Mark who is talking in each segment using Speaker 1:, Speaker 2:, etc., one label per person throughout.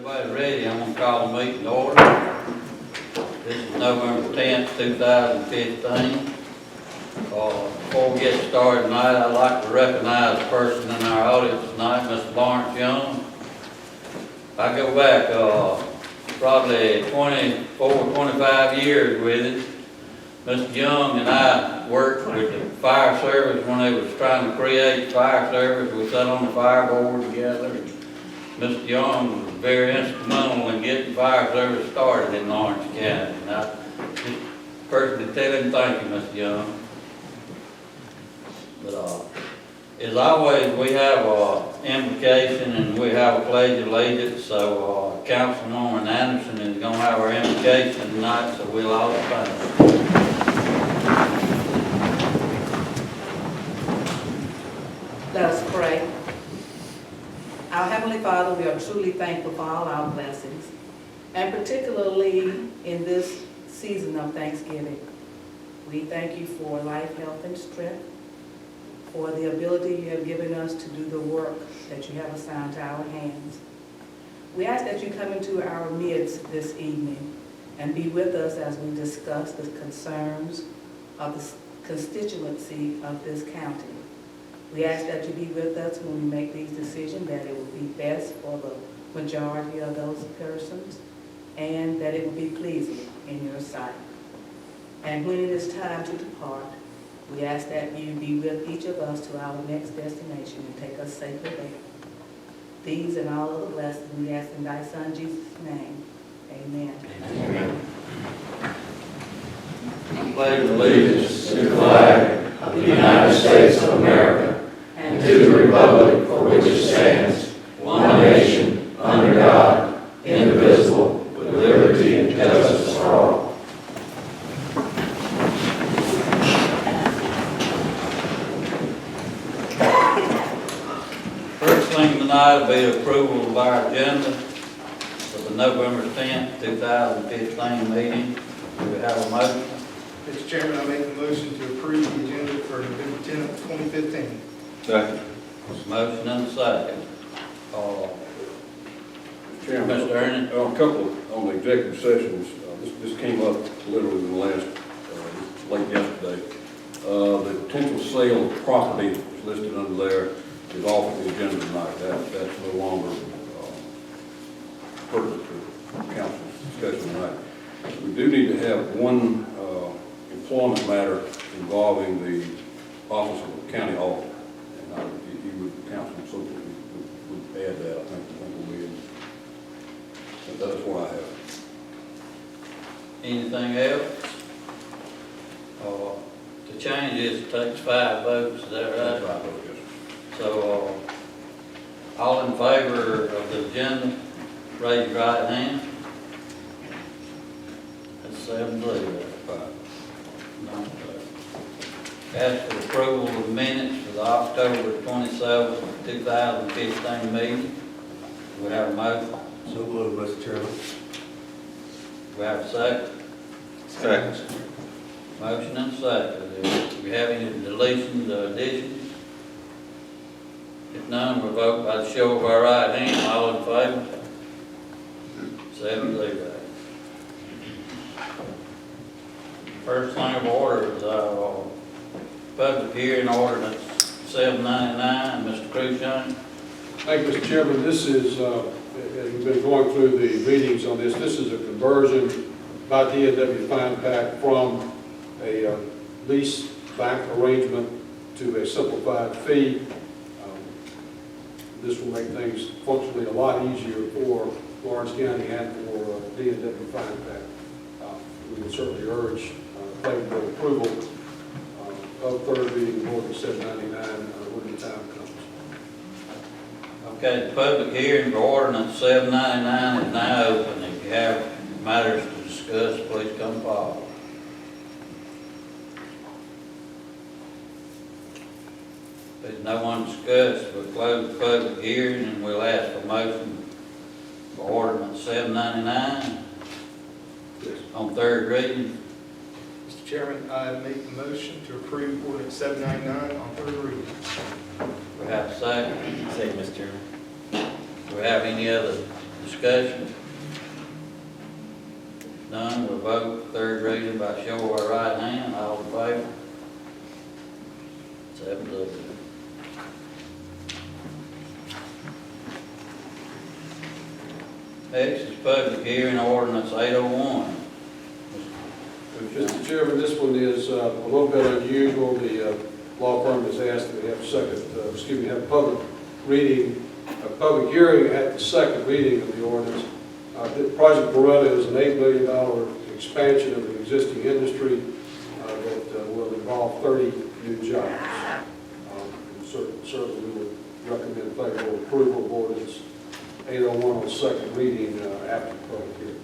Speaker 1: Everybody ready? I'm gonna call the meeting to order. This is November 10th, 2015. Before we get started tonight, I'd like to recognize a person in our audience tonight, Mr. Lawrence Young. I go back probably 24, 25 years with him. Mr. Young and I worked with the fire service when they was trying to create fire service. We sat on the fire board together. Mr. Young was very instrumental in getting fire service started in Lawrence County. And I just personally tell him thank you, Mr. Young. But as always, we have invocation and we have a pledge of allegiance. So Councilwoman Anderson is going to have our invocation tonight, so we'll all stand.
Speaker 2: Let us pray. Our Heavenly Father, we are truly thankful for all our blessings, and particularly in this season of Thanksgiving. We thank you for life, health, and strength, for the ability you have given us to do the work that you have assigned to our hands. We ask that you come into our midst this evening and be with us as we discuss the concerns of the constituency of this county. We ask that you be with us when we make these decisions, that it will be best for the majority of those persons, and that it will be pleasing in your sight. And when it is time to depart, we ask that you be with each of us to our next destination and take us safely there. These and all other blessings we ask in thy Son Jesus' name. Amen.
Speaker 1: Amen. Pledge allegiance to the flag
Speaker 3: of the United States of America and to the republic for which it stands, one nation, under God, indivisible, with liberty and justice for all.
Speaker 1: First thing tonight will be approval of our agenda for the November 10th, 2015 meeting. Do we have a motion?
Speaker 4: Mr. Chairman, I make the motion to approve the agenda for November 10th, 2015.
Speaker 3: Second.
Speaker 1: Motion and a second.
Speaker 5: Chairman,
Speaker 1: Mr. Ernie?
Speaker 5: a couple on the executive sessions. This came up literally in the last, late yesterday. The potential sale of property is listed under there is off the agenda tonight. That's no longer pertinent to council's discussion tonight. We do need to have one employment matter involving the office of the county auditor. And if you would, council, so would add that, I think we'll be in. That's what I have.
Speaker 1: Anything else? To change this, it takes 5 votes, is that right?
Speaker 5: That's right, yes.
Speaker 1: So, all in favor of the agenda, raise your right hand. That's 7 0. Ask for approval of minutes for the October 27th, 2015 meeting. We have a motion.
Speaker 3: So moved, Mr. Chairman.
Speaker 1: We have a second.
Speaker 3: Second.
Speaker 1: Motion and second. Do we have any deletions or additions? If none, we'll vote by the show of our right hand. All in favor? 7 0. First thing of order is our public hearing ordinance 799. Mr. Cruikshank.
Speaker 6: Thank you, Mr. Chairman. This is, we've been going through the meetings on this. This is a conversion by D&W Fine Pack from a lease back arrangement to a simplified fee. This will make things functionally a lot easier for Lawrence County and for D&W Fine Pack. We would certainly urge favorable approval of third reading of ordinance 799 when the time comes.
Speaker 1: Okay, the public hearing for ordinance 799 is now open. If you have matters to discuss, please come forward. If there's no one to discuss, we'll close the public hearing and we'll ask for motion for ordinance 799 on third reading.
Speaker 4: Mr. Chairman, I make the motion to approve ordinance 799 on third reading.
Speaker 1: We have a second.
Speaker 3: Second, Mr. Chairman.
Speaker 1: Do we have any other Discussion? None, we'll vote third reading by show of our right hand, all in favor? 7-0. Next is public hearing ordinance 801.
Speaker 6: Mr. Chairman, this one is a little bit unusual. The law firm has asked that we have have a public hearing at the second reading of the ordinance. Project Beretta is an $8 million expansion of the existing industry that will involve 30 new jobs. Certainly, we would recommend favorable approval of ordinance 801 on second reading after the public hearing.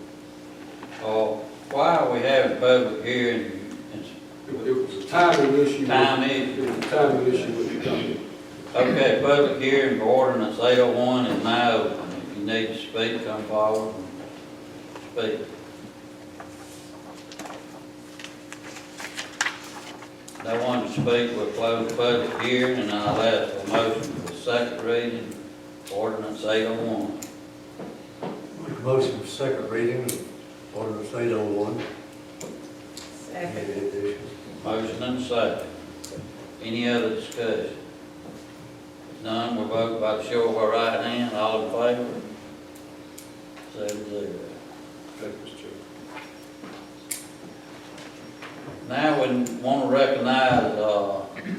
Speaker 1: Why are we having public hearing?
Speaker 6: It was a timing issue.
Speaker 1: Time issue.
Speaker 6: It was a timing issue with the company.
Speaker 1: Okay, public hearing for ordinance 801 is now open. If you need to speak, come forward and speak. No one to speak, we'll close the public hearing, and I'll ask for a motion for second reading for ordinance 801.
Speaker 3: Make a motion for second reading of ordinance 801.
Speaker 2: Second.
Speaker 3: Any additions?
Speaker 1: Motion and second. Any other discussion? None, we'll vote by the show of our right hand, all in favor? 7-0.
Speaker 6: Thank you, Mr. Chairman.
Speaker 1: Now we want to recognize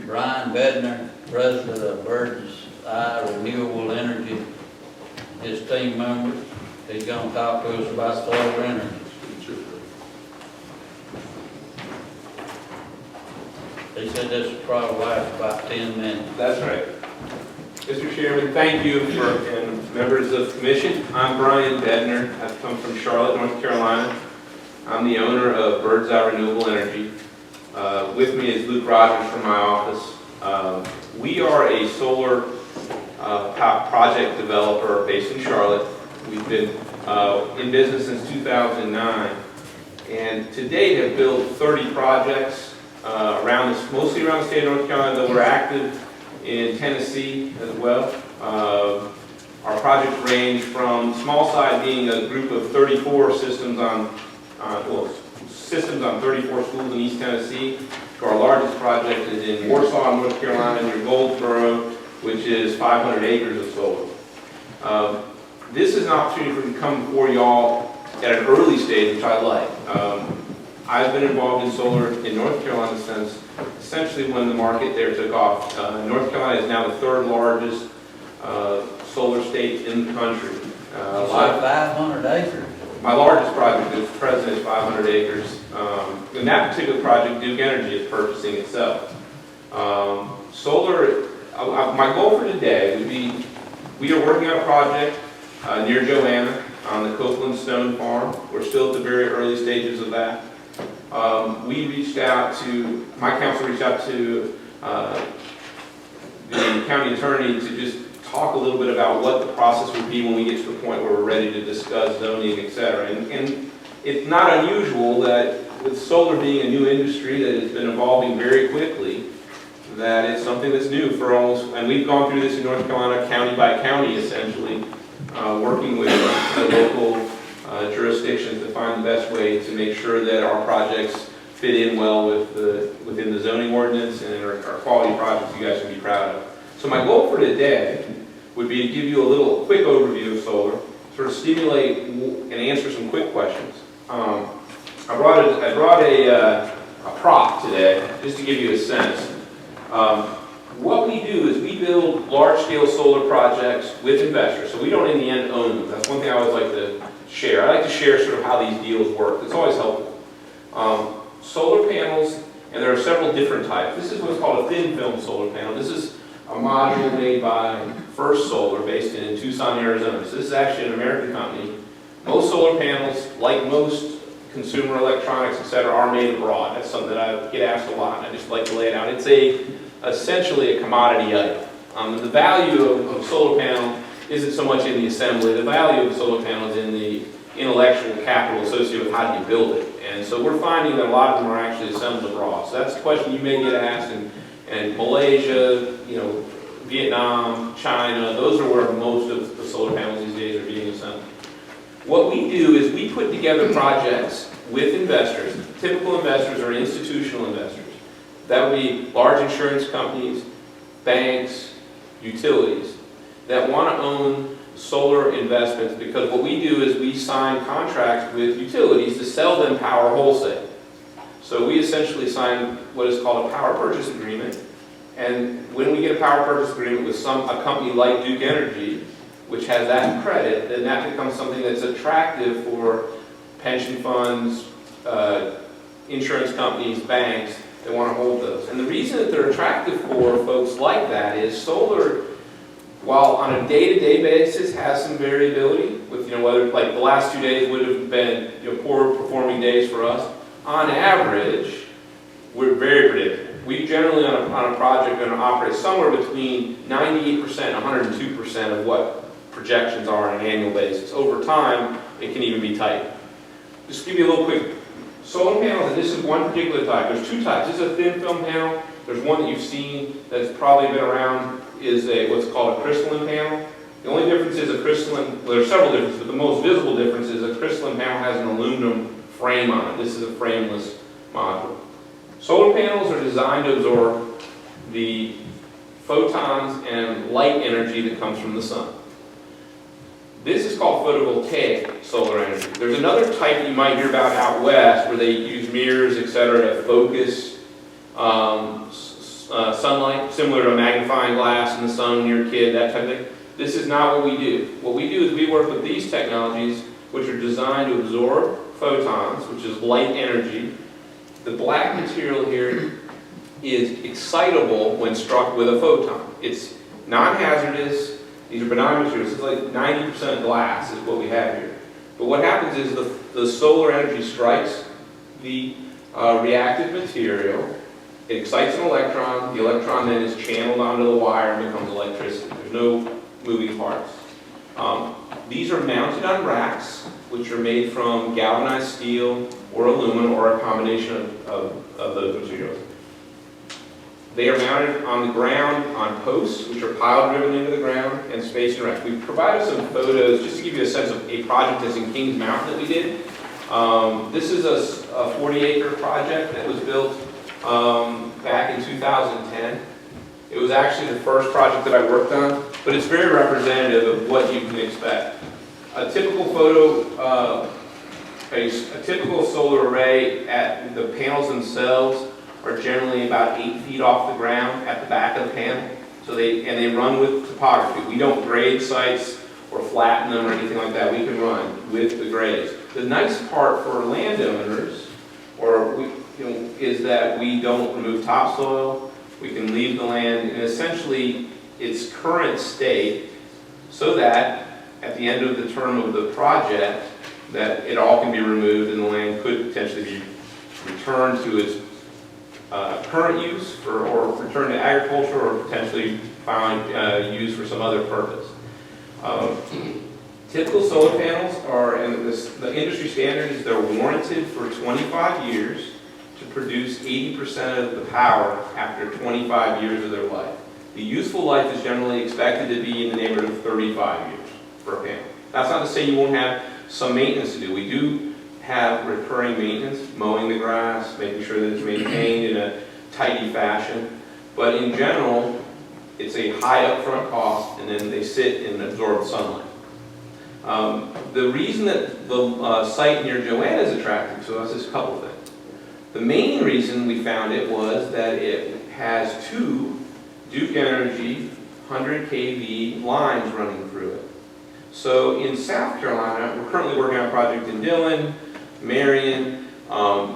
Speaker 1: Brian Bednar, President of Bird's Eye Renewable Energy, his team members. He's going to talk to us about solar energy. He said this will probably last about 10 minutes.
Speaker 7: That's right. Mr. Chairman, thank you and members of the commission. I'm Brian Bednar. I've come from Charlotte, North Carolina. I'm the owner of Bird's Eye Renewable Energy. With me is Luke Rogers from my office. We are a solar project developer based in Charlotte. We've been in business since 2009, and to date have built 30 projects mostly around the state of North Carolina, though we're active in Tennessee as well. Our projects range from small side being a group of 34 systems on 34 schools in East Tennessee, to our largest project is in Warsaw, North Carolina, near Goldsboro, which is 500 acres of solar. This is an opportunity for me to come before y'all at an early stage, which I like. I've been involved in solar in North Carolina since essentially when the market there took off. North Carolina is now the third largest solar state in the country.
Speaker 1: It's like 500 acres.
Speaker 7: My largest project is present is 500 acres. In that particular project, Duke Energy is purchasing itself. Solar, my goal for today would be, we are working on a project near Joanna on the Copeland Stone Farm. We're still at the very early stages of that. My council reached out to the county attorney to just talk a little bit about what the process would be when we get to the point where we're ready to discuss zoning, et cetera. And it's not unusual that with solar being a new industry that has been evolving very quickly, that it's something that's new for and we've gone through this in North Carolina county by county essentially, working with the local jurisdictions to find the best way to make sure that our projects fit in well within the zoning ordinance and our quality projects you guys can be proud of. So my goal for today would be to give you a little quick overview of solar, sort of stimulate and answer some quick questions. I brought a prop today just to give you a sense. What we do is we build large-scale solar projects with investors, so we don't in the end own them. That's one thing I always like to share. I like to share sort of how these deals work. It's always helpful. Solar panels, and there are several different types. This is what's called a thin film solar panel. This is a module made by First Solar based in Tucson, Arizona. So this is actually an American company. Most solar panels, like most consumer electronics, etc., are made abroad. That's something that I get asked a lot, and I just like to lay it out. It's essentially a commodity item. The value of a solar panel isn't so much in the assembly. The value of a solar panel is in the intellectual capital associated with how do you build it. And so we're finding that a lot of them are actually assembled abroad. So that's the question you may get asked in Malaysia, Vietnam, China. Those are where most of the solar panels these days are being assembled. What we do is we put together projects with investors, typical investors or institutional investors. That would be large insurance companies, banks, utilities that want to own solar investments, because what we do is we sign contracts with utilities to sell them power wholesale. So we essentially sign what is called a power purchase agreement, and when we get a power purchase agreement with a company like Duke Energy, which has that credit, then that becomes something that's attractive for pension funds, insurance companies, banks that want to hold those. And the reason that they're attractive for folks like that is solar, while on a day-to-day basis has some variability with, whether like the last 2 days would have been, poor performing days for us, on average, we're very predictable. We generally on a project are going to operate somewhere between 98% and 102% of what projections are on an annual basis. Over time, it can even be tight. Just to give you a little quick, solar panels, and this is one particular type. There's two types. This is a thin film panel. There's one that you've seen that's probably been around, is what's called a crystalline panel. The only difference is a crystalline, well, there's several differences, but the most visible difference is a crystalline panel has an aluminum frame on it. This is a frameless module. Solar panels are designed to absorb the photons and light energy that comes from the sun. This is called photovoltaic solar energy. There's another type that you might hear about out west where they use mirrors, etc., to focus sunlight, similar to a magnifying glass in the sun when you're a kid, that type of thing. This is not what we do. What we do is we work with these technologies which are designed to absorb photons, which is light energy. The black material here is excitable when struck with a photon. It's non-hazardous. These are benign materials. It's like 90% glass is what we have here. But what happens is the solar energy strikes the reactive material. It excites an electron. The electron then is channeled onto the wire and becomes electricity. There's no moving parts. These are mounted on racks, which are made from galvanized steel or aluminum or a combination of those materials. They are mounted on the ground on posts, which are pile driven into the ground and spaced in racks. We've provided some photos just to give you a sense of a project that's in Kings Mountain that we did. This is a 40-acre project that was built back in 2010. It was actually the first project that I worked on, but it's very representative of what you can expect. A typical a typical solar array, at the panels themselves are generally about 8 feet off the ground at the back of the panel. So they run with topography. We don't grade sites or flatten them or anything like that. We can run with the grades. The nice part for landowners, is that we don't remove topsoil. We can leave the land in essentially its current state, so that at the end of the term of the project, that it all can be removed and the land could potentially be returned to its current use or returned to agriculture, or potentially found used for some other purpose. Typical solar panels are, and the industry standard is they're warranted for 25 years to produce 80% of the power after 25 years of their life. The useful life is generally expected to be in the neighborhood of 35 years for a panel. That's not to say you won't have some maintenance to do. We do have recurring maintenance, mowing the grass, making sure that it's maintained in a tidy fashion. But in general, it's a high upfront cost, and then they sit and absorb sunlight. The reason that the site near Joanna is attractive to us is a couple things. The main reason we found it was that it has 2 Duke Energy 100 kV lines running through it. So in South Carolina, we're currently working on a project in Dillon, Marion, a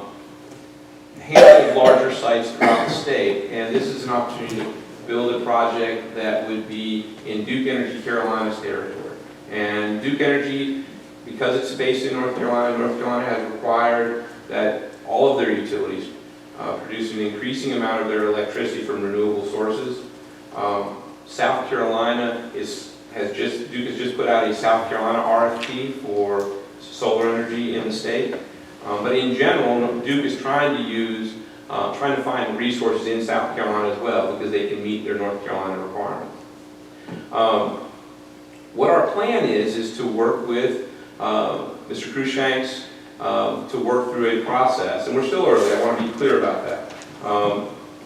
Speaker 7: handful of larger sites throughout the state, and this is an opportunity to build a project that would be in Duke Energy Carolina's territory. And Duke Energy, because it's based in North Carolina has required that all of their utilities produce an increasing amount of their electricity from renewable sources. South Carolina Duke has just put out a South Carolina RFP for solar energy in the state. But in general, Duke is trying to find resources in South Carolina as well, because they can meet their North Carolina requirements. What our plan is to work with Mr. Cruikshanks, to work through a process, and we're still early, I want to be clear about that,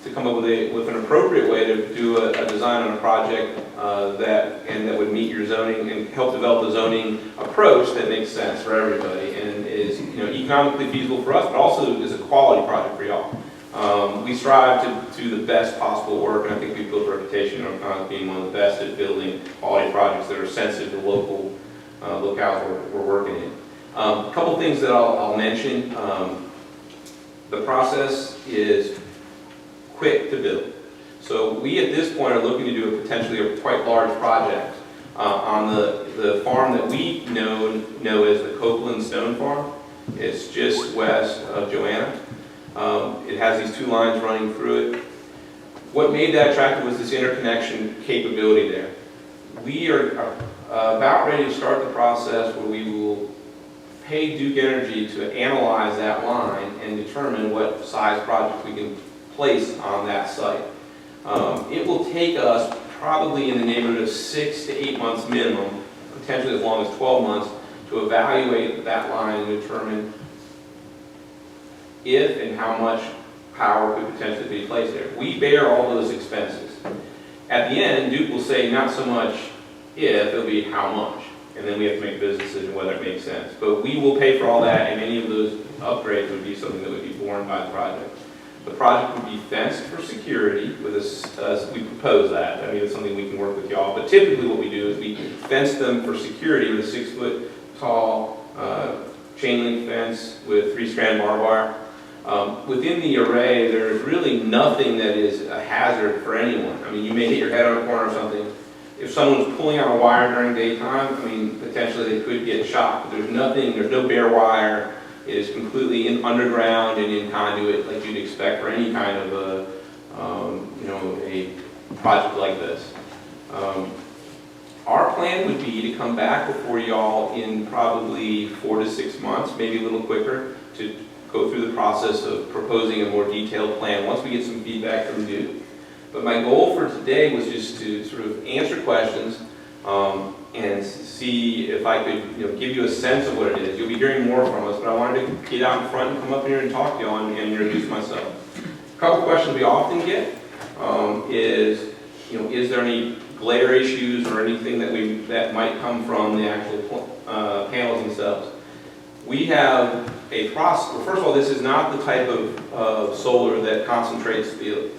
Speaker 7: to come up with an appropriate way to do a design on a project that would meet your zoning and help develop a zoning approach that makes sense for everybody and is economically feasible for us, but also is a quality project for y'all. We strive to do the best possible work, and I think we've built a reputation of being one of the best at building quality projects that are sensitive to local locales we're working in. A couple things that I'll mention. The process is quick to build. So we at this point are looking to do potentially a quite large project on the farm that we know as the Copeland Stone Farm. It's just west of Joanna. It has these 2 lines running through it. What made that attractive was this interconnection capability there. We are about ready to start the process where we will pay Duke Energy to analyze that line and determine what size project we can place on that site. It will take us probably in the neighborhood of 6 to 8 months minimum, potentially as long as 12 months, to evaluate that line and determine if and how much power could potentially be placed there. We bear all those expenses. At the end, Duke will say not so much if, it'll be how much. And then we have to make a business decision whether it makes sense. But we will pay for all that, and any of those upgrades would be something that would be borne by the project. The project would be fenced for security with we propose that. I mean, it's something we can work with y'all. But typically what we do is we fence them for security with a 6-foot tall chain link fence with 3-strand barbed wire. Within the array, there is really nothing that is a hazard for anyone. I mean, you may hit your head on a corner or something. If someone's pulling out a wire during daytime, I mean, potentially they could get shocked. But there's no bare wire. It is completely underground and in conduit, like you'd expect for any kind of a project like this. Our plan would be to come back before y'all in probably 4 to 6 months, maybe a little quicker, to go through the process of proposing a more detailed plan once we get some feedback from Duke. But my goal for today was just to sort of answer questions and see if I could give you a sense of what it is. You'll be hearing more from us, but I wanted to get out in front and come up here and talk to y'all and introduce myself. A couple questions we often get is there any glare issues or anything that might come from the actual panels themselves? We have a process. Well, first of all, this is not the type of solar that concentrates the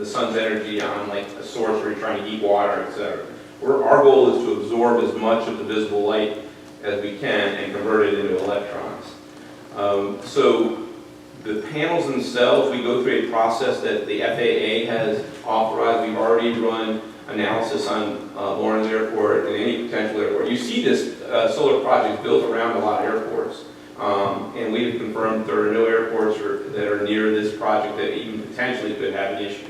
Speaker 7: sun's energy on like a source where you're trying to heat water, etc. Our goal is to absorb as much of the visible light as we can and convert it into electrons. So the panels themselves, we go through a process that the FAA has authorized. We've already run analysis on Lawrence Airport and any potential airport. You see this solar project built around a lot of airports. And we have confirmed there are no airports that are near this project that even potentially could have an issue.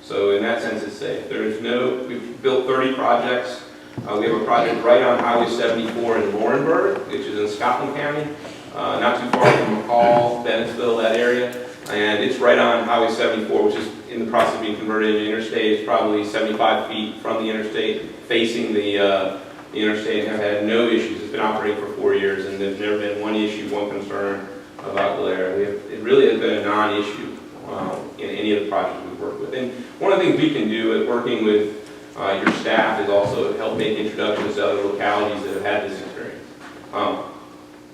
Speaker 7: So in that sense, it's safe. We've built 30 projects. We have a project right on Highway 74 in Laurinburg, which is in Scotland County, not too far from McCall, Bennettsville, that area. And it's right on Highway 74, which is in the process of being converted into interstate. It's probably 75 feet from the interstate, facing the interstate, and have had no issues. It's been operating for 4 years, and there's never been one issue, one concern about glare. It really has been a non-issue in any of the projects we've worked with. And one of the things we can do at working with your staff is also help make introductions to other localities that have had this experience.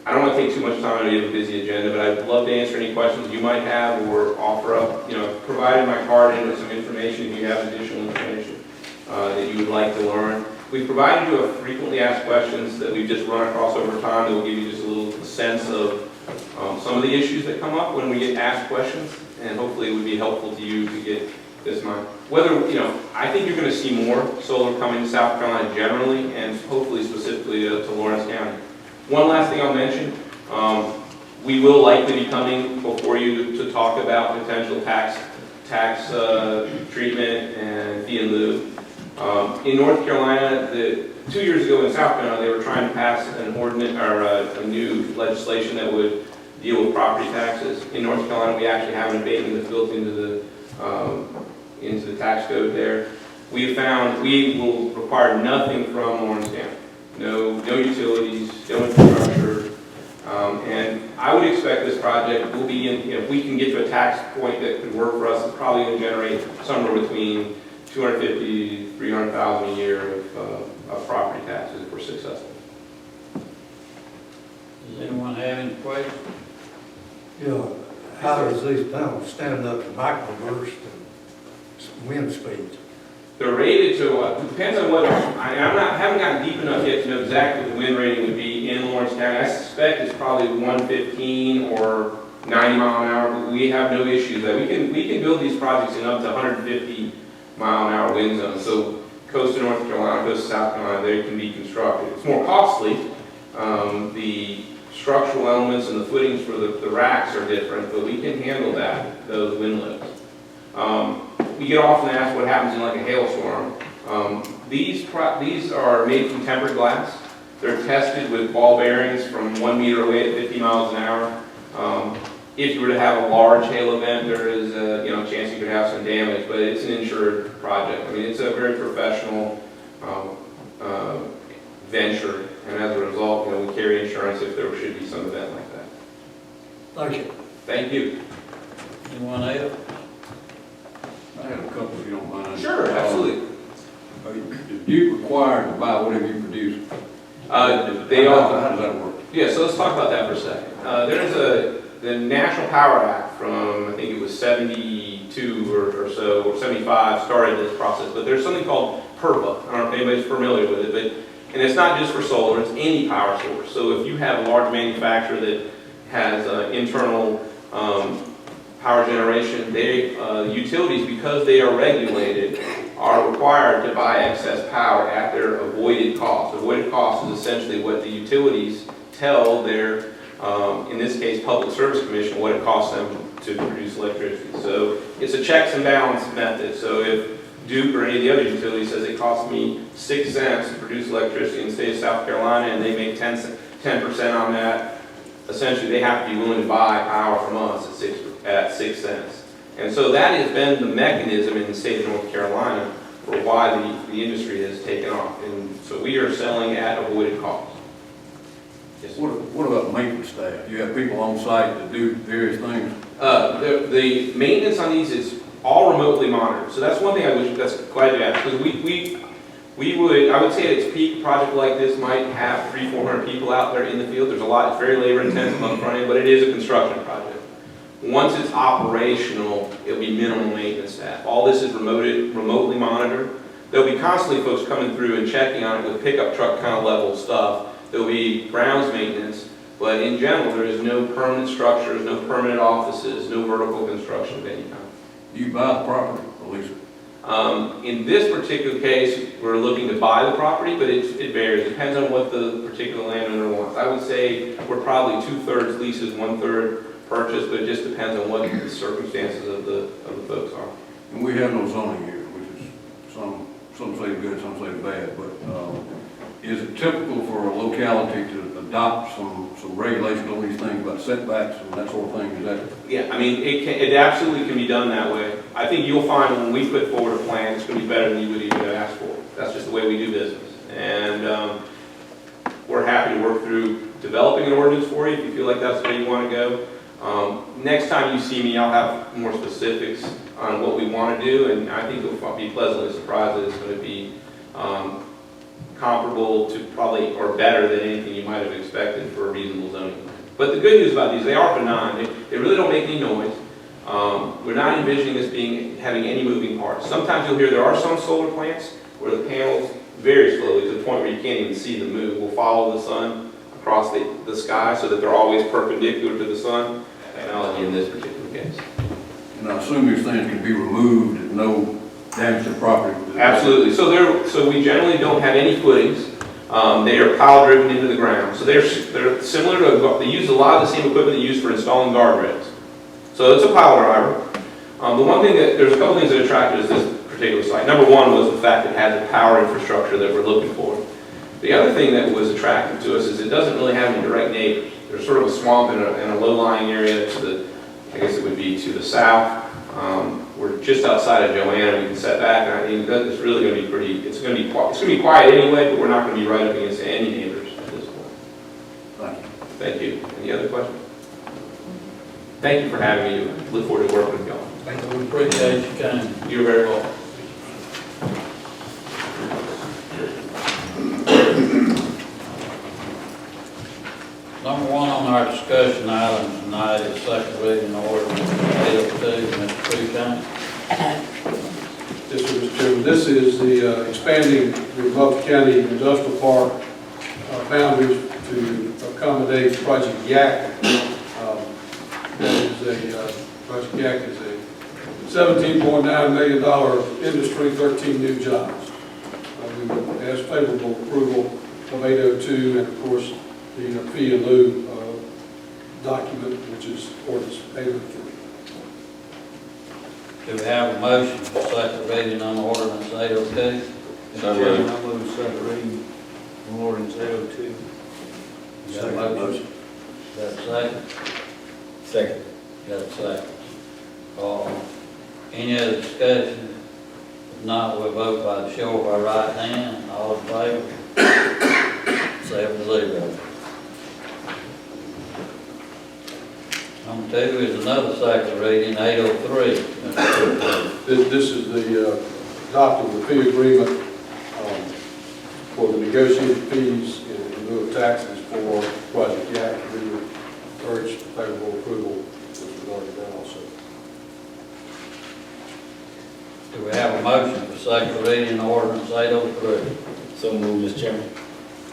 Speaker 7: I don't want to take too much time. I know you have a busy agenda, but I'd love to answer any questions you might have or offer up. Provided my card in with some information if you have additional information that you would like to learn. We've provided you a frequently asked questions that we've just run across over time that will give you just a little sense of some of the issues that come up when we get asked questions, and hopefully it would be helpful to you to get this mind. I think you're going to see more solar coming to South Carolina generally, and hopefully specifically to Lawrence County. One last thing I'll mention, we will likely be coming before you to talk about potential tax treatment and fee in lieu. In North Carolina, 2 years ago in South Carolina, they were trying to pass an ordinance or a new legislation that would deal with property taxes. In North Carolina, we actually have an abatement that's built into the tax code there. We have found we will require nothing from Lawrence County. no utilities, no infrastructure. And I would expect this project will be, if we can get to a tax point that could work for us, it's probably going to generate somewhere between $250,000 to $300,000 a year of property taxes if we're successful.
Speaker 1: Does anyone have any questions?
Speaker 3: Yeah, how does these panels stand up to microburst and wind speeds?
Speaker 7: They're rated to, depends on what, haven't gotten deep enough yet to know exactly what the wind rating would be in Lawrence County. I suspect it's probably 115 or 90 mile an hour, but we have no issues there. We can build these projects in up to 150 mile an hour wind zones. So coast of North Carolina, coast of South Carolina, they can be constructed. It's more costly. The structural elements and the footings for the racks are different, but we can handle that, those wind loads. We get often asked what happens in like a hailstorm. These are made from tempered glass. They're tested with ball bearings from 1 meter away at 50 miles an hour. If you were to have a large hail event, there is a chance you could have some damage, but it's an insured project. I mean, it's a very professional venture, and as a result, we carry insurance if there should be some event like that.
Speaker 3: Thank you.
Speaker 7: Thank you.
Speaker 1: Anyone else?
Speaker 5: I have a couple if you don't mind.
Speaker 7: Sure, absolutely.
Speaker 5: Is Duke required to buy whatever you produce?
Speaker 7: They are.
Speaker 5: How does that work?
Speaker 7: Yeah, so let's talk about that for a second. There's the National Power Act from, I think it was 72 or so, or 75, started this process, but there's something called PURPA. I don't know if anybody's familiar with it, and it's not just for solar, it's any power source. So if you have a large manufacturer that has internal power generation, utilities, because they are regulated, are required to buy excess power at their avoided cost. Avoided cost is essentially what the utilities tell their, in this case, Public Service Commission, what it costs them to produce electricity. So it's a checks and balance method. So if Duke or any of the other utilities says it costs me 6 cents to produce electricity in the state of South Carolina, and they make 10% on that, essentially they have to be willing to buy power from us at 6 cents. And so that has been the mechanism in the state of North Carolina for why the industry has taken off. And so we are selling at avoided cost. Yes, sir.
Speaker 5: What about maintenance staff? You have people on site that do various things?
Speaker 7: The maintenance on these is all remotely monitored. So that's one thing that's glad you asked, because I would say at its peak, a project like this might have 300-400 people out there in the field. There's a lot, it's very labor intensive on the front end, but it is a construction project. Once it's operational, it'll be minimal maintenance staff. All this is remotely monitored. There'll be constantly folks coming through and checking on it with pickup truck kind of level stuff. There'll be grounds maintenance, but in general, there is no permanent structures, no permanent offices, no vertical construction of any kind.
Speaker 5: Do you buy the property or lease it?
Speaker 7: In this particular case, we're looking to buy the property, but it varies. It depends on what the particular landowner wants. I would say we're probably 2/3 leases, 1/3 purchase, but it just depends on what the circumstances of the folks are.
Speaker 5: And we have no zoning here, which is some say good, some say bad, but is it typical for a locality to adopt some regulations on these things about setbacks and that sort of thing? Is that?
Speaker 7: Yeah, I mean, it absolutely can be done that way. I think you'll find when we put forward a plan, it's going to be better than you would even have asked for. That's just the way we do business. And we're happy to work through developing an ordinance for you if you feel like that's the way you want to go. Next time you see me, I'll have more specifics on what we want to do, and I think you'll be pleasantly surprised that it's going to be comparable to probably, or better than anything you might have expected for a reasonable zoning. But the good news about these, they are benign. They really don't make any noise. We're not envisioning this having any moving parts. Sometimes you'll hear there are some solar plants where the panels very slowly, to the point where you can't even see them move, will follow the sun across the sky so that they're always perpendicular to the sun. Technology in this particular case.
Speaker 5: And I assume these things can be removed at no damage to the property?
Speaker 7: Absolutely. So we generally don't have any footings. They are pile driven into the ground. So they're similar to, they use a lot of the same equipment they use for installing guardrails. So it's a pile driver. The one thing there's a couple things that attracted us to this particular site. Number one was the fact that it had the power infrastructure that we're looking for. The other thing that was attractive to us is it doesn't really have any direct neighbors. There's sort of a swamp and a low-lying area to the, I guess it would be to the south. We're just outside of Joanna. We can set back, and I think that it's really going to be pretty. It's going to be quiet anyway, but we're not going to be right up against to any neighbors at this point.
Speaker 3: Thank you.
Speaker 7: Thank you. Any other questions? Thank you for having me. Look forward to working with y'all.
Speaker 4: Thank you.
Speaker 1: We appreciate you coming.
Speaker 7: You're very welcome.
Speaker 1: Number one on our discussion item tonight is second reading ordinance 802, Mr. Cruikshank.
Speaker 6: Yes, sir, Mr. Chairman. This is the expanding the Gulf County Industrial Park boundaries to accommodate Project Yak. Project Yak is a $17.9 million industry, 13 new jobs. We would ask favorable approval of 802 and, of course, the fee and lieu document, which is ordinance 803.
Speaker 1: Do we have a motion for second reading on ordinance 802?
Speaker 3: Mr. Chairman, I move second reading on ordinance 802.
Speaker 1: Got a motion? Got a second?
Speaker 3: Second.
Speaker 1: Got a second. Any other discussion? If not, we'll vote by the show of our right hand. All in favor? 7-0. Number two is another second reading, 803.
Speaker 6: This is the adopting the fee agreement for the negotiated fees in lieu of taxes for Project Yak. We would urge favorable approval with regard to that also.
Speaker 1: Do we have a motion for second reading ordinance 803?
Speaker 3: So move, Mr. Chairman.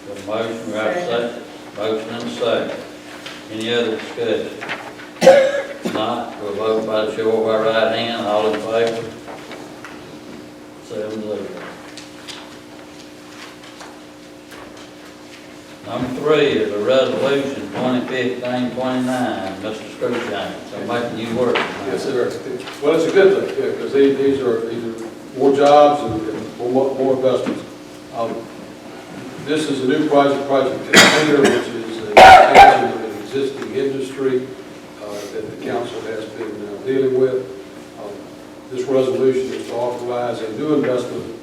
Speaker 1: Got a motion, we have a second. Motion and a second. Any other discussion? If not, we'll vote by the show of our right hand. All in favor? 7-0. Number three is a resolution 2015-29, Mr. Screwshanks. I'm making you work.
Speaker 6: Yes, sir. Well, it's a good thing, yeah, because these are more jobs and more investments. This is a new project, Project Container, which is an expansion of an existing industry that the council has been dealing with. This resolution is to authorize a new investment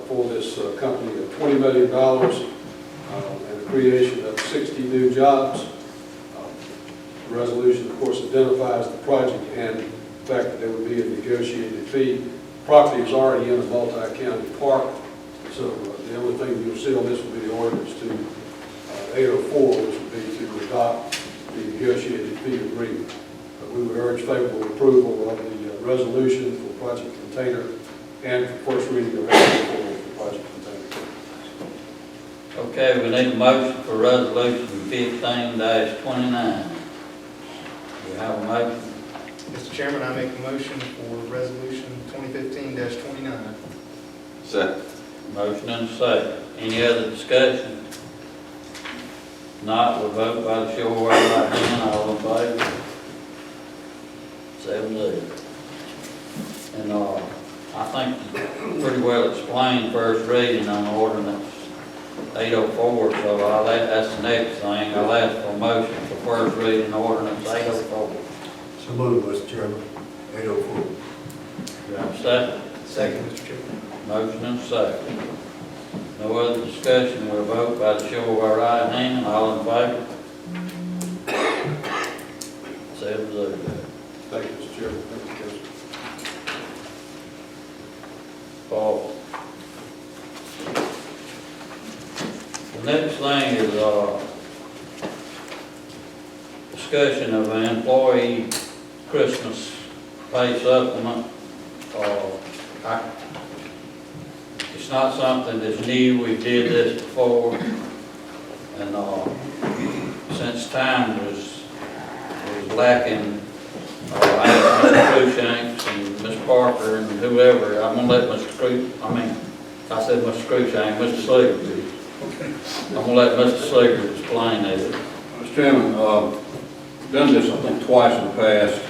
Speaker 6: for this company of $20 million and the creation of 60 new jobs. The resolution, of course, identifies the project and the fact that there would be a negotiated fee. Property is already in a multi-county park, so the only thing you'll see on this will be the ordinance to 804, which would be to adopt the negotiated fee agreement. We would urge favorable approval of the resolution for Project Container and for first reading of 804 for Project Container.
Speaker 1: Okay, we need a motion for resolution 15-29. We have a motion.
Speaker 4: Mr. Chairman, I make a motion for resolution 2015-29.
Speaker 3: Second.
Speaker 1: Motion and a second. Any other discussion? Not, we'll vote by the show of our right hand. All in favor? 7-0. And I think you pretty well explained first reading on ordinance 804, so that's the next thing. I'll ask for a motion for first reading ordinance 804.
Speaker 3: So move, Mr. Chairman. 804.
Speaker 1: Do you have a second?
Speaker 4: Second, Mr. Chairman.
Speaker 1: Motion and second. No other discussion, we'll vote by the show of our right hand. All in favor? 7-0.
Speaker 6: Thank you, Mr. Chairman. Thank you, Council.
Speaker 1: Paul. The next thing is discussion of an employee Christmas pay supplement. It's not something that's new, we did this before, and since time was lacking, I asked Mr. Cruikshanks and Ms. Parker and whoever, I'm gonna let I said Mr. Cruikshanks, Mr. Seeger. I'm gonna let Mr. Seeger explain it.
Speaker 5: Mr. Chairman, done this, I think, twice in the past.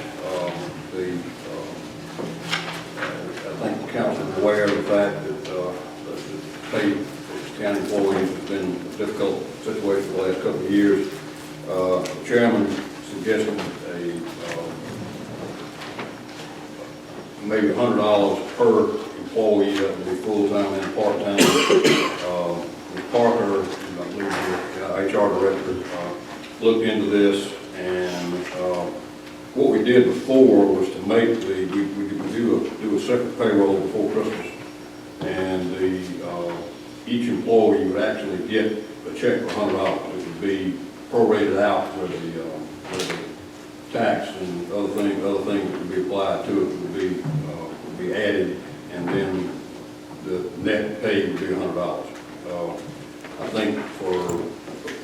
Speaker 5: I think the council is aware of the fact that the pay for county employees has been a difficult situation for the last couple of years. The chairman suggested maybe $100 per employee, that would be full-time and part-time. Ms. Parker, HR director, looked into this, and what we did before was to make we do a separate payroll before Christmas, and each employee would actually get a check for $100. It would be prorated out where the tax and other things that would be applied to it would be added, and then the net pay would be $100. I think for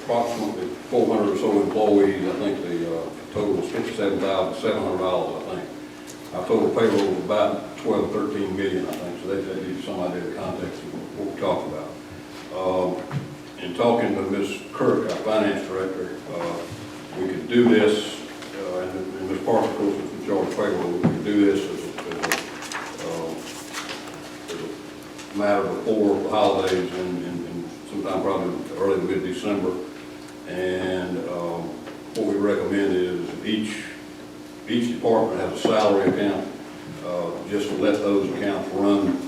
Speaker 5: approximately 400 or so employees, I think the total was $57,700, I think. Our total payroll was about 12, 13 million, I think, so that gives you some idea of the context of what we're talking about. In talking to Ms. Kirk, our finance director, we could do this, and Ms. Parker, of course, is in charge of payroll, we could do this as a matter before the holidays and sometime probably early to mid-December. And what we recommend is each department has a salary account, just to let those accounts run,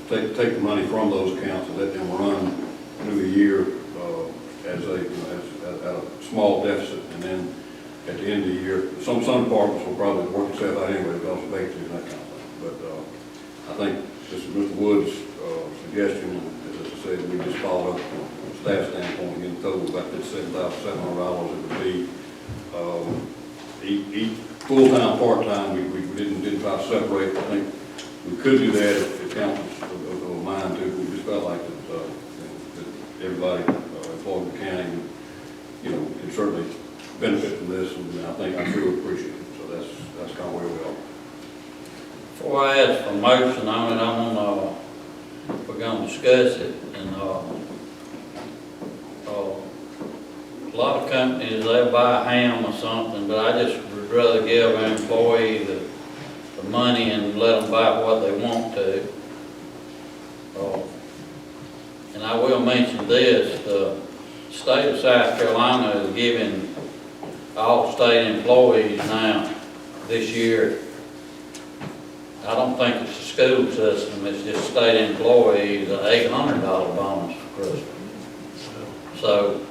Speaker 5: take the money from those accounts and let them run through the year as at a small deficit, and then at the end of the year, some departments will probably work itself out anyway, because of vacancies and that kind of thing. But I think this is Mr. Wood's suggestion, and as I said, we just followed up from a staff standpoint, getting total about that $7,700 it would be. Each full-time, part-time, we didn't try to separate. I think we could do that if the council of mind too. We just felt like that everybody employed in the county, could certainly benefit from this, and I'm sure we appreciate it. So that's kind of where we are.
Speaker 1: Before I ask for motion on it, we're gonna discuss it, and a lot of companies, they'll buy a ham or something, but I just would rather give an employee the money and let them buy what they want to. And I will mention this, the state of South Carolina is giving all state employees now, this year, I don't think it's a school system, it's just state employees, an $800 bonus for Christmas. So,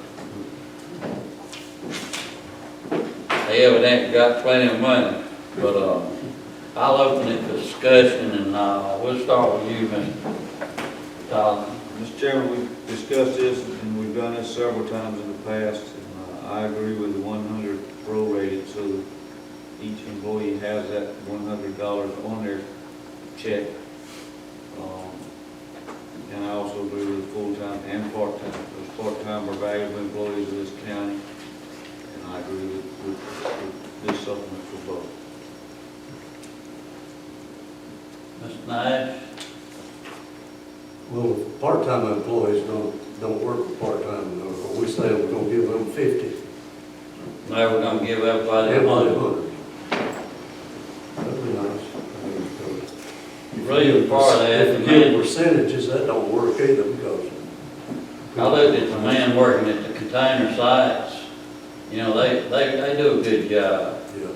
Speaker 1: they evidently got plenty of money, but I'll open it for discussion, and we'll start with you, Mr. Tyler.
Speaker 8: Mr. Chairman, we've discussed this, and we've done this several times in the past, and I agree with the 100 prorated, so that each employee has that $100 on their check. And I also agree with full-time and part-time. Those part-time are valuable employees of this county, and I agree with this supplement for both.
Speaker 1: Mr. Nash?
Speaker 3: Well, if part-time employees don't work for part-time, we say we're gonna give them 50.
Speaker 1: No, we're gonna give everybody a
Speaker 3: Everybody
Speaker 1: hundred.
Speaker 3: 100. That'd be nice.
Speaker 1: Really, part of that,
Speaker 3: If you give percentages, that don't work either, because.
Speaker 1: I looked at the men working at the container sites, they do a good job,
Speaker 3: Yeah.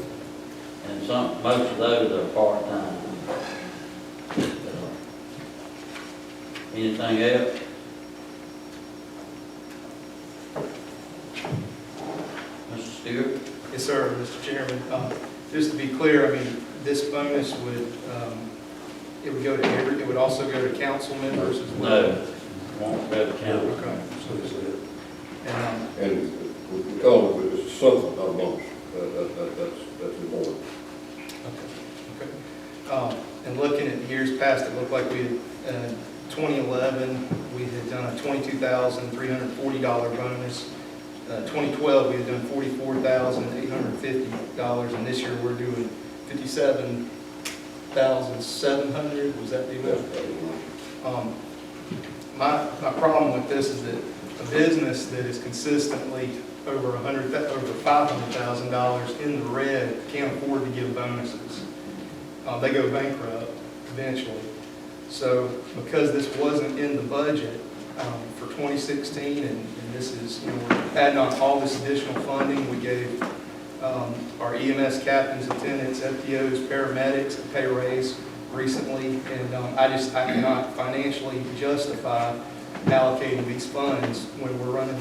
Speaker 1: and most of those are part-time. Anything else? Mr. Stewart?
Speaker 4: Yes, sir, Mr. Chairman. Just to be clear, this bonus would, it would also go to council members as well?
Speaker 1: No, won't go to council.
Speaker 4: Okay.
Speaker 3: So is that.
Speaker 5: And we call it a supplement, not a bonus. That's important.
Speaker 4: Okay. And looking at years past, it looked like we had, 2011, we had done a $22,340 bonus. 2012, we had done $44,850, and this year we're doing $57,700. Was that the amount? My problem with this is that a business that is consistently over $500,000 in the red can't afford to give bonuses. They go bankrupt eventually. So because this wasn't in the budget for 2016, and this is, we're adding on all this additional funding, we gave our EMS captains, attendants, FTOs, paramedics a pay raise recently, and I cannot financially justify allocating these funds when we're running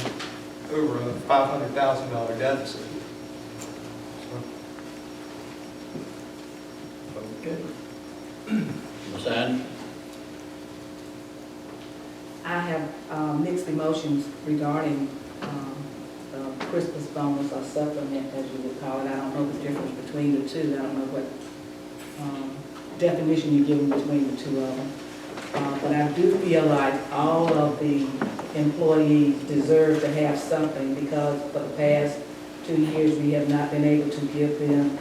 Speaker 4: over a $500,000 deficit.
Speaker 1: Okay. Ms. Anderson?
Speaker 2: I have mixed emotions regarding the Christmas bonus or supplement, as you would call it. I don't know the difference between the two. I don't know what definition you're giving between the two of them. But I do feel like all of the employees deserve to have something, because for the past 2 years, we have not been able to give them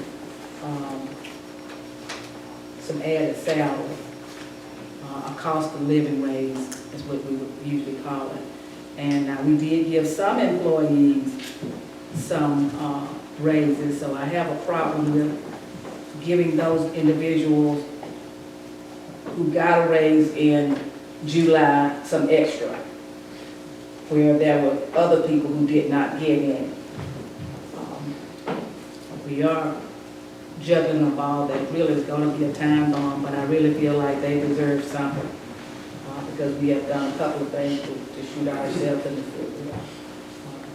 Speaker 2: some added salary. A cost of living raise is what we would usually call it. And we did give some employees some raises, so I have a problem with giving those individuals who got a raise in July some extra, where there were other people who did not get any. We are juggling a ball that really is going to be a time bomb, but I really feel like they deserve something, because we have done a couple of things to shoot ourselves in the foot.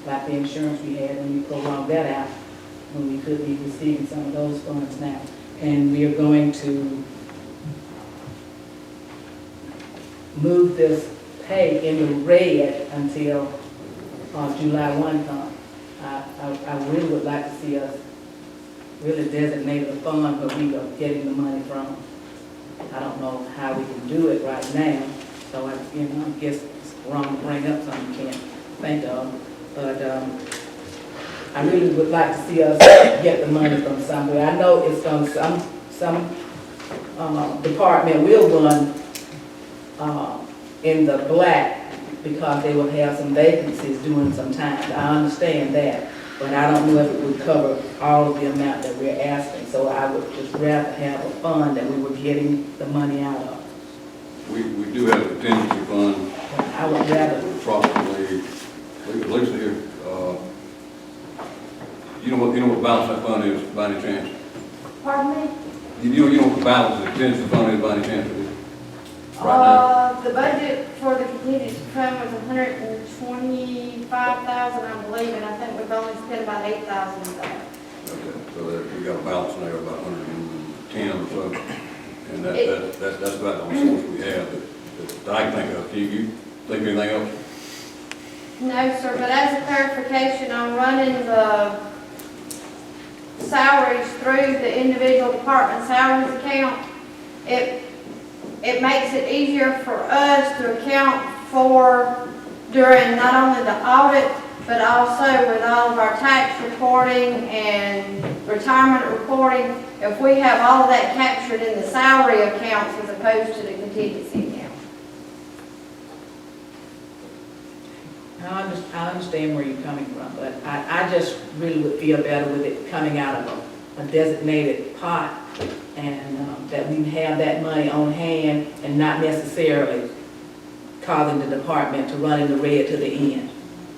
Speaker 2: Like the insurance we had, and we prolonged that out when we could be receiving some of those funds now. And we are going to move this pay in the red until July 1 comes. I really would like to see us really designate a fund where we are getting the money from. I don't know how we can do it right now, so I guess it's wrong to bring up something you can't think of. But I really would like to see us get the money from somewhere. I know it's from some department will run in the black, because they will have some vacancies during some time. I understand that, but I don't know if it would cover all of the amount that we're asking. So I would just rather have a fund that we were getting the money out of.
Speaker 5: We do have a contingency fund,
Speaker 2: I would rather,
Speaker 5: approximately, Lisa here, you know what balance that fund is by any chance?
Speaker 9: Pardon me?
Speaker 5: You know what the balance of the contingency fund is by any chance? Right now?
Speaker 9: The budget for the contingency fund was $125,000, I believe, and I think we've only spent about $8,000 of that.
Speaker 5: Okay, so that we got a balance now of about 110 or so, and that's about the only source we have that I can think of. Can you think of anything else?
Speaker 9: No, sir, but as a clarification, I'm running the salaries through the individual department salaries account. It makes it easier for us to account for during not only the audit, but also with all of our tax reporting and retirement reporting, if we have all of that captured in the salary accounts as opposed to the contingency account.
Speaker 2: I understand where you're coming from, but I just really would feel better with it coming out of a designated pot, and that we have that money on hand and not necessarily causing the department to run in the red to the end.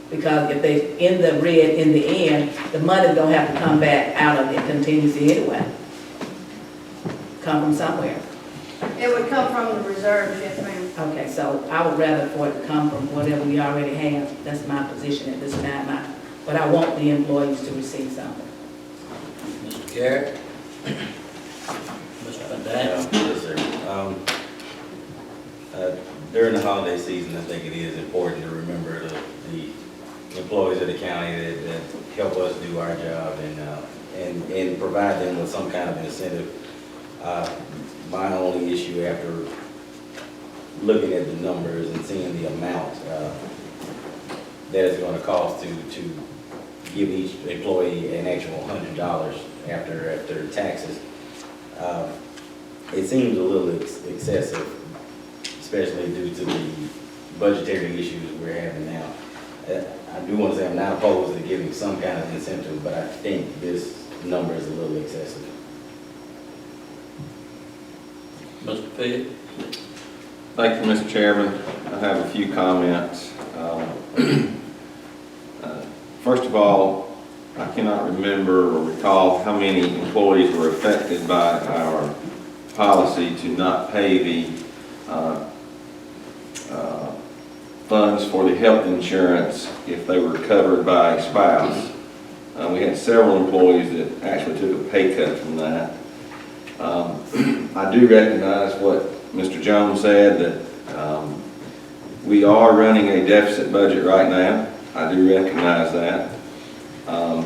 Speaker 2: Because if they in the red in the end, the money's gonna have to come back out of the contingency anyway. Come from somewhere.
Speaker 9: It would come from the reserves, yes, ma'am.
Speaker 2: Okay, so I would rather for it to come from whatever we already have. That's my position at this time. But I want the employees to receive something.
Speaker 1: Mr. Garrett? Mr. Van Dam?
Speaker 10: Yes, sir. During the holiday season, I think it is important to remember the employees of the county that help us do our job and provide them with some kind of incentive. My only issue after looking at the numbers and seeing the amount that it's going to cost to give each employee an actual $100 after taxes, it seems a little excessive, especially due to the budgetary issues we're having now. I do want to say I'm not opposed to giving some kind of incentive, but I think this number is a little excessive.
Speaker 1: Mr. Pitt?
Speaker 11: Thank you, Mr. Chairman. I have a few comments. First of all, I cannot remember or recall how many employees were affected by our policy to not pay the funds for the health insurance if they were covered by a spouse. We had several employees that actually took a pay cut from that. I do recognize what Mr. Jones said, that we are running a deficit budget right now. I do recognize that. I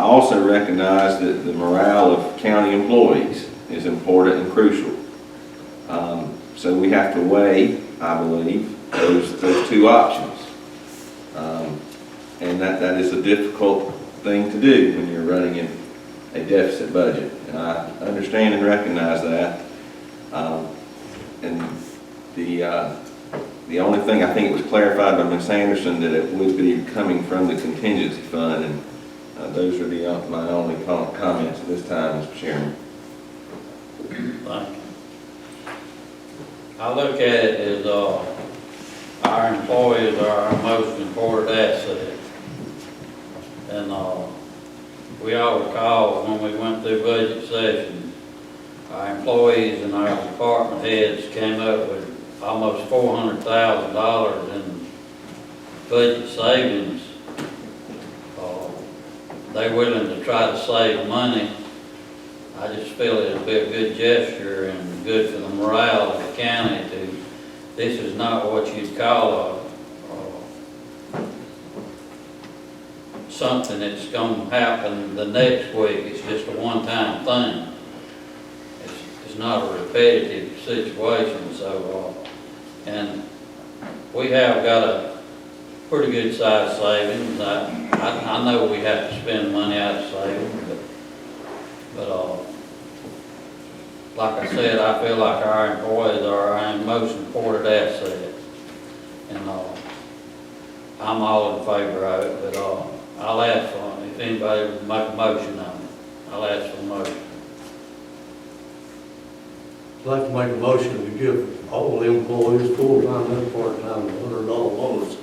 Speaker 11: also recognize that the morale of county employees is important and crucial. So we have to weigh, I believe, those two options. And that is a difficult thing to do when you're running in a deficit budget. And I understand and recognize that. And the only thing, I think it was clarified by Ms. Anderson that it would be coming from the contingency fund, and those are my only comments at this time, Mr. Chairman.
Speaker 1: Thank you. I look at it as, our employees are our most important asset. And, we all recall when we went through budget session, our employees and our department heads came up with almost $400,000 in budget savings. They're willing to try to save money. I just feel it'd be a good gesture and good for the morale of the county this is not what you'd call something that's going to happen the next week. It's just a one-time thing. It's not a repetitive situation. So, and we have got a pretty good size savings. I know we have to spend money out of savings, but like I said, I feel like our employees are our most important asset. And I'm all in favor of it, but I'll ask for it. If anybody would make a motion on it, I'll ask for a motion.
Speaker 3: I'd like to make a motion to give all the employees, full-time and part-time, $100 bonus,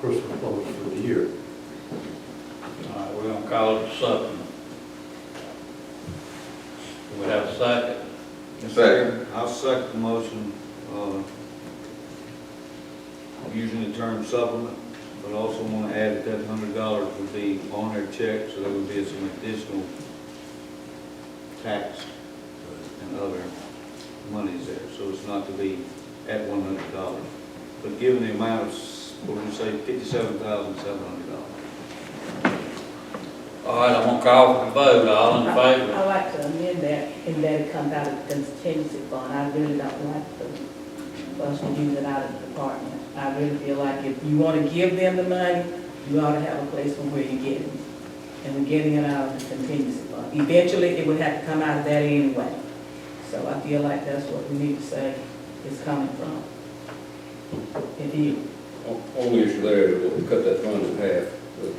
Speaker 3: Christmas bonus for the year.
Speaker 1: All right, we're gonna call it a supplement. Do we have a second?
Speaker 11: Second.
Speaker 8: I'll second the motion, using the term supplement, but also want to add that $100 would be on their check, so there would be some additional tax and other monies there, so it's not to be at $100. But given the amount of, what would you say, $57,700.
Speaker 1: All right, I'm gonna call for the vote. All in favor?
Speaker 2: I like to amend that, in that it comes out of the contingency fund. I really don't like us to use it out of the department. I really feel like if you want to give them the money, you ought to have a place from where you get it. And we're getting it out of the contingency fund. Eventually, it would have to come out of that anyway. So I feel like that's what we need to say it's coming from. If you,
Speaker 5: Only issue there is that we cut that fund in half with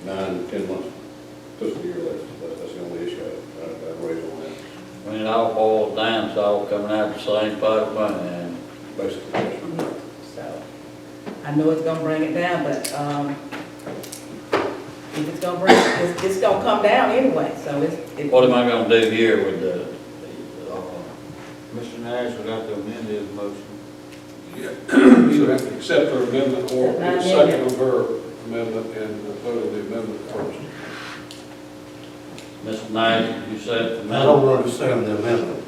Speaker 5: 9 to 10 months fiscal year left. That's the only issue I'd raise on that.
Speaker 1: When it all boils down, it's all coming out of the same pot of money. And
Speaker 5: Basically, yes.
Speaker 2: so, I know it's gonna bring it down, but, if it's gonna bring, it's gonna come down anyway, so it's.
Speaker 1: what am I gonna do here with
Speaker 8: Mr. Nash would have to amend his motion.
Speaker 6: Yeah. You would have to accept her amendment or
Speaker 2: Accept my
Speaker 6: a second of her amendment and vote on the amendment first.
Speaker 1: Mr. Knight, you said the
Speaker 3: I
Speaker 1: amendment?
Speaker 3: don't understand the amendment.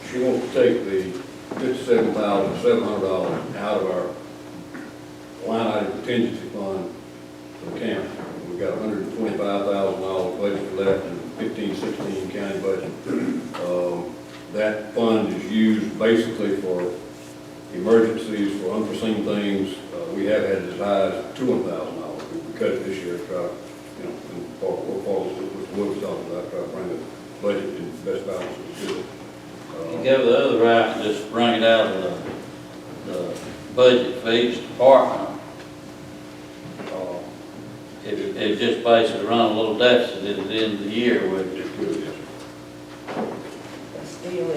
Speaker 5: She wants to take the $57,700 out of our line item contingency fund for the county. We've got $125,000 budget left in 15-16 county budget. That fund is used basically for emergencies, for unforeseen things. We have had as high as $200,000. We cut it this year to try, and what Wood's talking about, try to bring the budget in best balance we could.
Speaker 1: You go the other route and just bring it out of the budget for each department. It just basically run a little deficit at the end of the year with it.
Speaker 2: Still,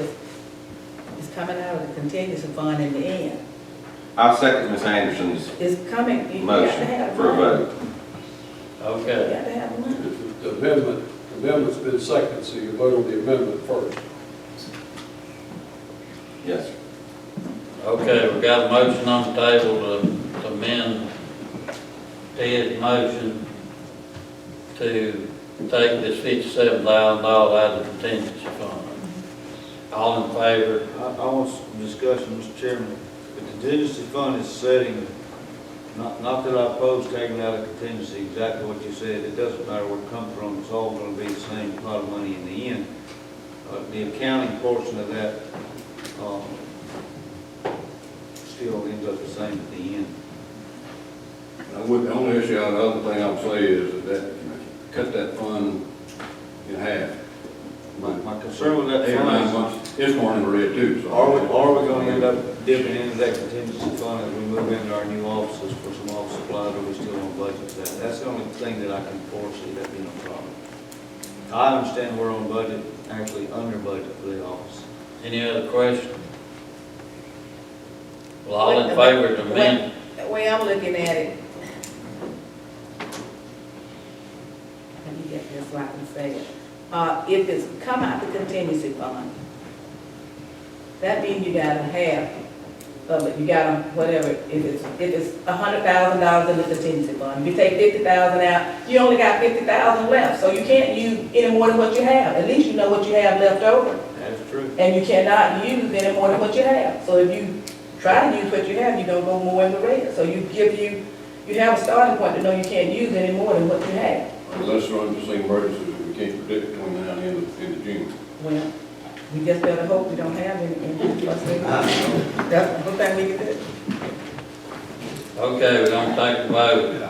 Speaker 2: it's coming out of the contingency fund in the end.
Speaker 11: I'll second Ms. Anderson's
Speaker 2: It's coming, you got to
Speaker 11: motion
Speaker 2: have
Speaker 11: for a
Speaker 2: money.
Speaker 11: vote.
Speaker 2: You
Speaker 1: Okay.
Speaker 2: got to have money.
Speaker 6: The amendment's been seconded, so you vote on the amendment first.
Speaker 11: Yes, sir.
Speaker 1: Okay, we got a motion on the table to amend Ted's motion to take this $57,000 out of the contingency fund. All in favor?
Speaker 8: I want some discussion, Mr. Chairman. The contingency fund is setting, not that I oppose taking out a contingency, exactly what you said. It doesn't matter where it comes from, it's all gonna be the same pot of money in the end. The accounting portion of that, still ends up the same at the end.
Speaker 5: The only issue, the other thing I would say is that cut that fund in half.
Speaker 8: My concern with that
Speaker 5: 8 or 9
Speaker 8: fund
Speaker 5: months, it's going in the red too,
Speaker 8: is,
Speaker 5: so.
Speaker 8: are we gonna end up dipping into that contingency fund as we move into our new offices for some office supplies, or we still on budget that? That's the only thing that I can foresee, that'd be no problem. I understand we're on budget, actually under budget for the office.
Speaker 1: Any other questions? Well, all in favor to amend,
Speaker 2: The way I'm looking at it, let me get this so I can say it. If it's come out the contingency fund, that means you gotta have of it, you gotta, whatever, if it's $100,000 in the contingency fund, if you take 50,000 out, you only got 50,000 left, so you can't use any more than what you have. At least you know what you have left over.
Speaker 8: That's true.
Speaker 2: And you cannot use any more than what you have. So if you try to use what you have, you're gonna go more in the red. So you have a starting point to know you can't use any more than what you have.
Speaker 5: Unless we're under the same emergencies that we can't predict between now and the end of June.
Speaker 2: Well, we just better hope we don't have any. That's the whole thing we can do.
Speaker 1: okay, we're gonna take the vote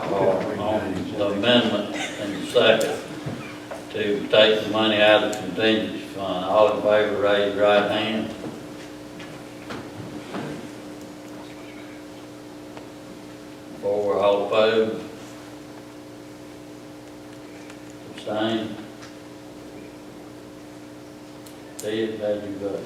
Speaker 1: on the amendment in the second to take the money out of the contingency fund. All in favor, raise your right hand. Four, all opposed? Abstain? Ted, how'd you vote?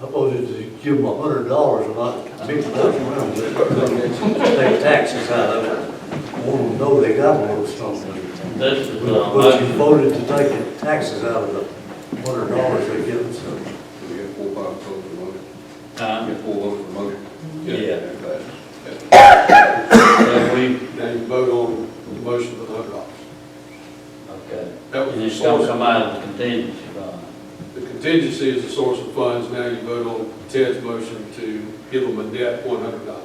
Speaker 3: I voted to give them $100 and not mix it up around with it. Take taxes out of it. I want them to know they got a little something.
Speaker 1: This is,
Speaker 3: But you
Speaker 1: motion,
Speaker 3: voted to take the taxes out of the $100 they give us, so.
Speaker 5: Do we get 4 or 5 votes for the motion? Get 4 votes for the motion?
Speaker 1: Yeah.
Speaker 5: That
Speaker 1: so we,
Speaker 6: Now you vote on the motion for the $100.
Speaker 1: okay,
Speaker 6: That was
Speaker 1: and
Speaker 6: the
Speaker 1: it's gonna
Speaker 6: source.
Speaker 1: come out of the contingency fund.
Speaker 6: The contingency is the source of funds. Now you vote on Ted's motion to give them a net $100.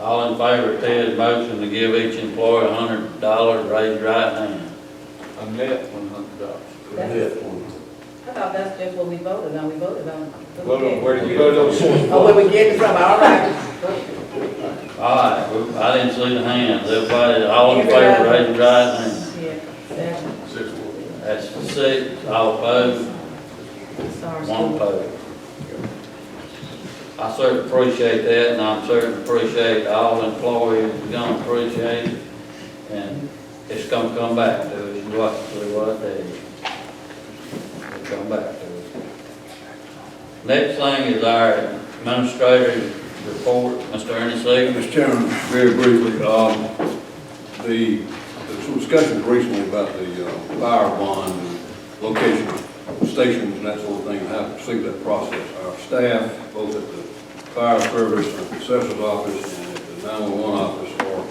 Speaker 1: All in favor of Ted's motion to give each employee $100, raise your right hand.
Speaker 8: A net $100.
Speaker 2: I thought that's just what we voted on. We voted on.
Speaker 8: Vote on, where did you vote on the source?
Speaker 2: Oh, where we get it from, all right.
Speaker 1: All right, well, I didn't see the hands. Everybody, all in favor, raise your right hand.
Speaker 2: Yeah,
Speaker 6: 6-1.
Speaker 1: That's 6, all opposed,
Speaker 2: sorry.
Speaker 1: one opposed. I certainly appreciate that, and I certainly appreciate all employees are gonna appreciate it, and it's gonna come back to us, you watch what I tell you. It'll come back to us. Next thing is our administrator's report, Mr. Ernie Siegel.
Speaker 5: Mr. Chairman, very briefly, there's some discussions recently about the fire bond and location of stations and that sort of thing, and how to proceed that process. Our staff, both at the fire service, at the assessor's office, and at the 911 office, are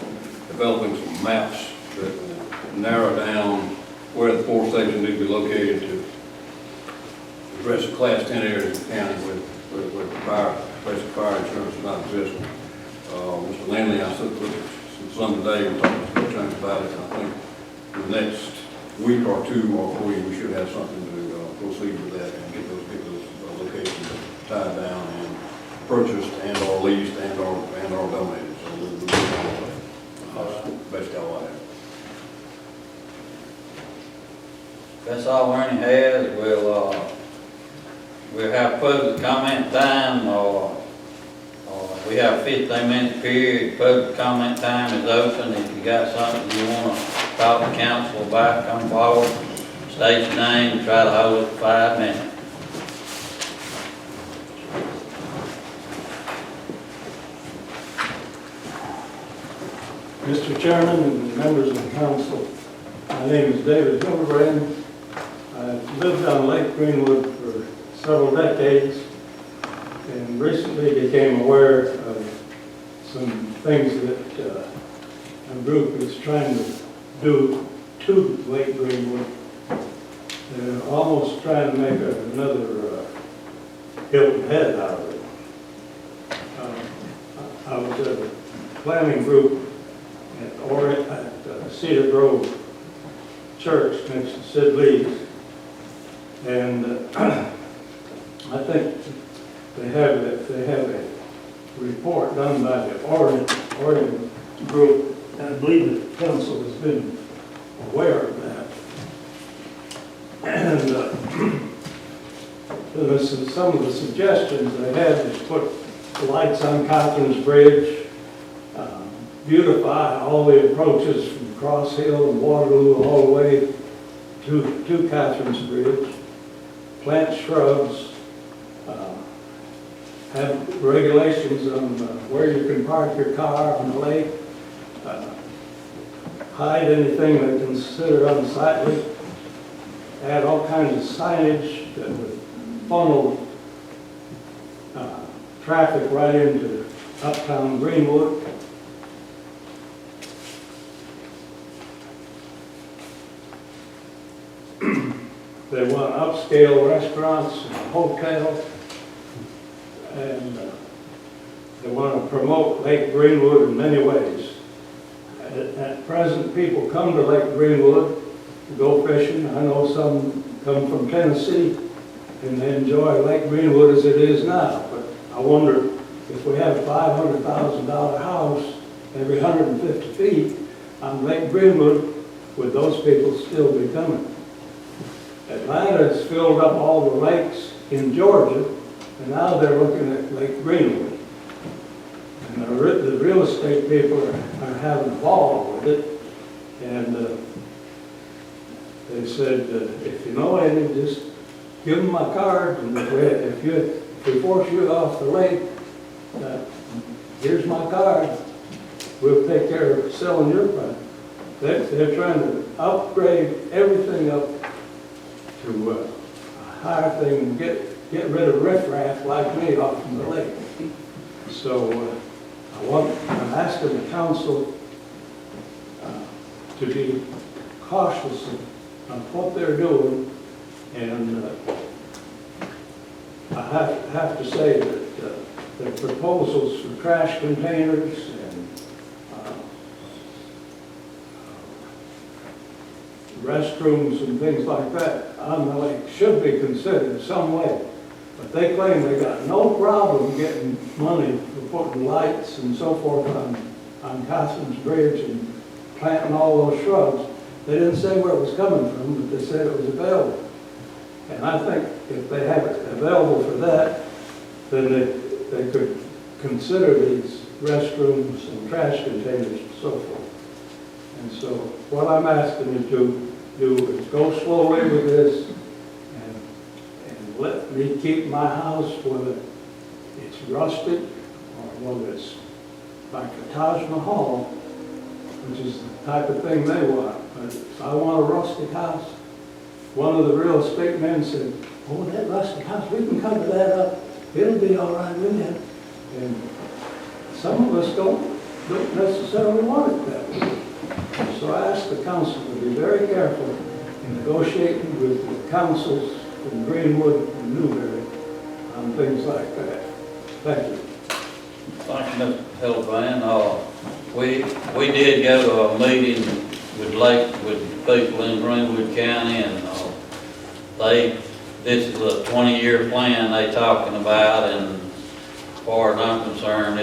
Speaker 5: developing some maps that will narrow down where the 4 stations need to be located to address the class 10 areas of the county where basic fire insurance is not existing. Mr. Lanley, I said, some today, we're talking to Chunks about it, and I think the next week or 2 or 3, we should have something to proceed with that and get those locations tied down and purchased and or leased and or donated. So we'll do all of that. That's basically all I have.
Speaker 1: That's all Ernie has. We'll have public comment time, or we have a 15-minute period. Public comment time is open. If you got something you want to talk to council about, come forward, state your name, and try to hold it for 5 minutes.
Speaker 12: Mr. Chairman and members of the council, my name is David Hildebrand. I've lived on Lake Greenwood for several decades. and recently became aware of some things that a group is trying to do to Lake Greenwood. They're almost trying to make another Hilton Head out of it. I was at a planning group at Cedar Grove Church next to Sid Lee's, and I think they have a report done by the Oregon group, and I believe the council has been aware of that. And this is some of the suggestions they had is put lights on Catherine's Bridge, beautify all the approaches from Cross Hill and Waterloo all the way to Catherine's Bridge, plant shrubs, have regulations on where you can park your car on the lake, hide anything that is considered unsightly, add all kinds of signage that would funnel traffic right into uptown Greenwood. They want upscale restaurants and hotels, and they want to promote Lake Greenwood in many ways. At present, people come to Lake Greenwood to go fishing. I know some come from Tennessee and they enjoy Lake Greenwood as it is now. But I wonder if we have a $500,000 house every 150 feet on Lake Greenwood, would those people still be coming? Atlanta has filled up all the lakes in Georgia, and now they're looking at Lake Greenwood. And the real estate people are having a ball with it. And they said, if you know any, just give them my card, and if we force you off the lake, here's my card. We'll take care of selling your product. They're trying to upgrade everything up to a higher thing and get rid of riffraff like me off from the lake. So I'm asking the council to be cautious of what they're doing, and I have to say that the proposals for trash containers and restrooms and things like that on the lake should be considered some way. But they claim they got no problem getting money for putting lights and so forth on Catherine's Bridge and planting all those shrubs. They didn't say where it was coming from, but they said it was available. And I think if they have it available for that, then they could consider these restrooms and trash containers and so forth. And so what I'm asking you to do is go slowly with this and let me keep my house, whether it's rustic or whether it's like the Taj Mahal, which is the type of thing they want. But if I want a rustic house, one of the real estate men said, oh, that rustic house, we can cover that up. It'll be all right with you. And some of us don't necessarily want it that way. So I ask the council to be very careful in negotiating with the councils from Greenwood and Newberry on things like that. Thank you.
Speaker 1: Thank you, Mr. Hildebrand. We did go to a meeting with people in Greenwood County, and this is a 20-year plan they talking about, and as far as I'm concerned,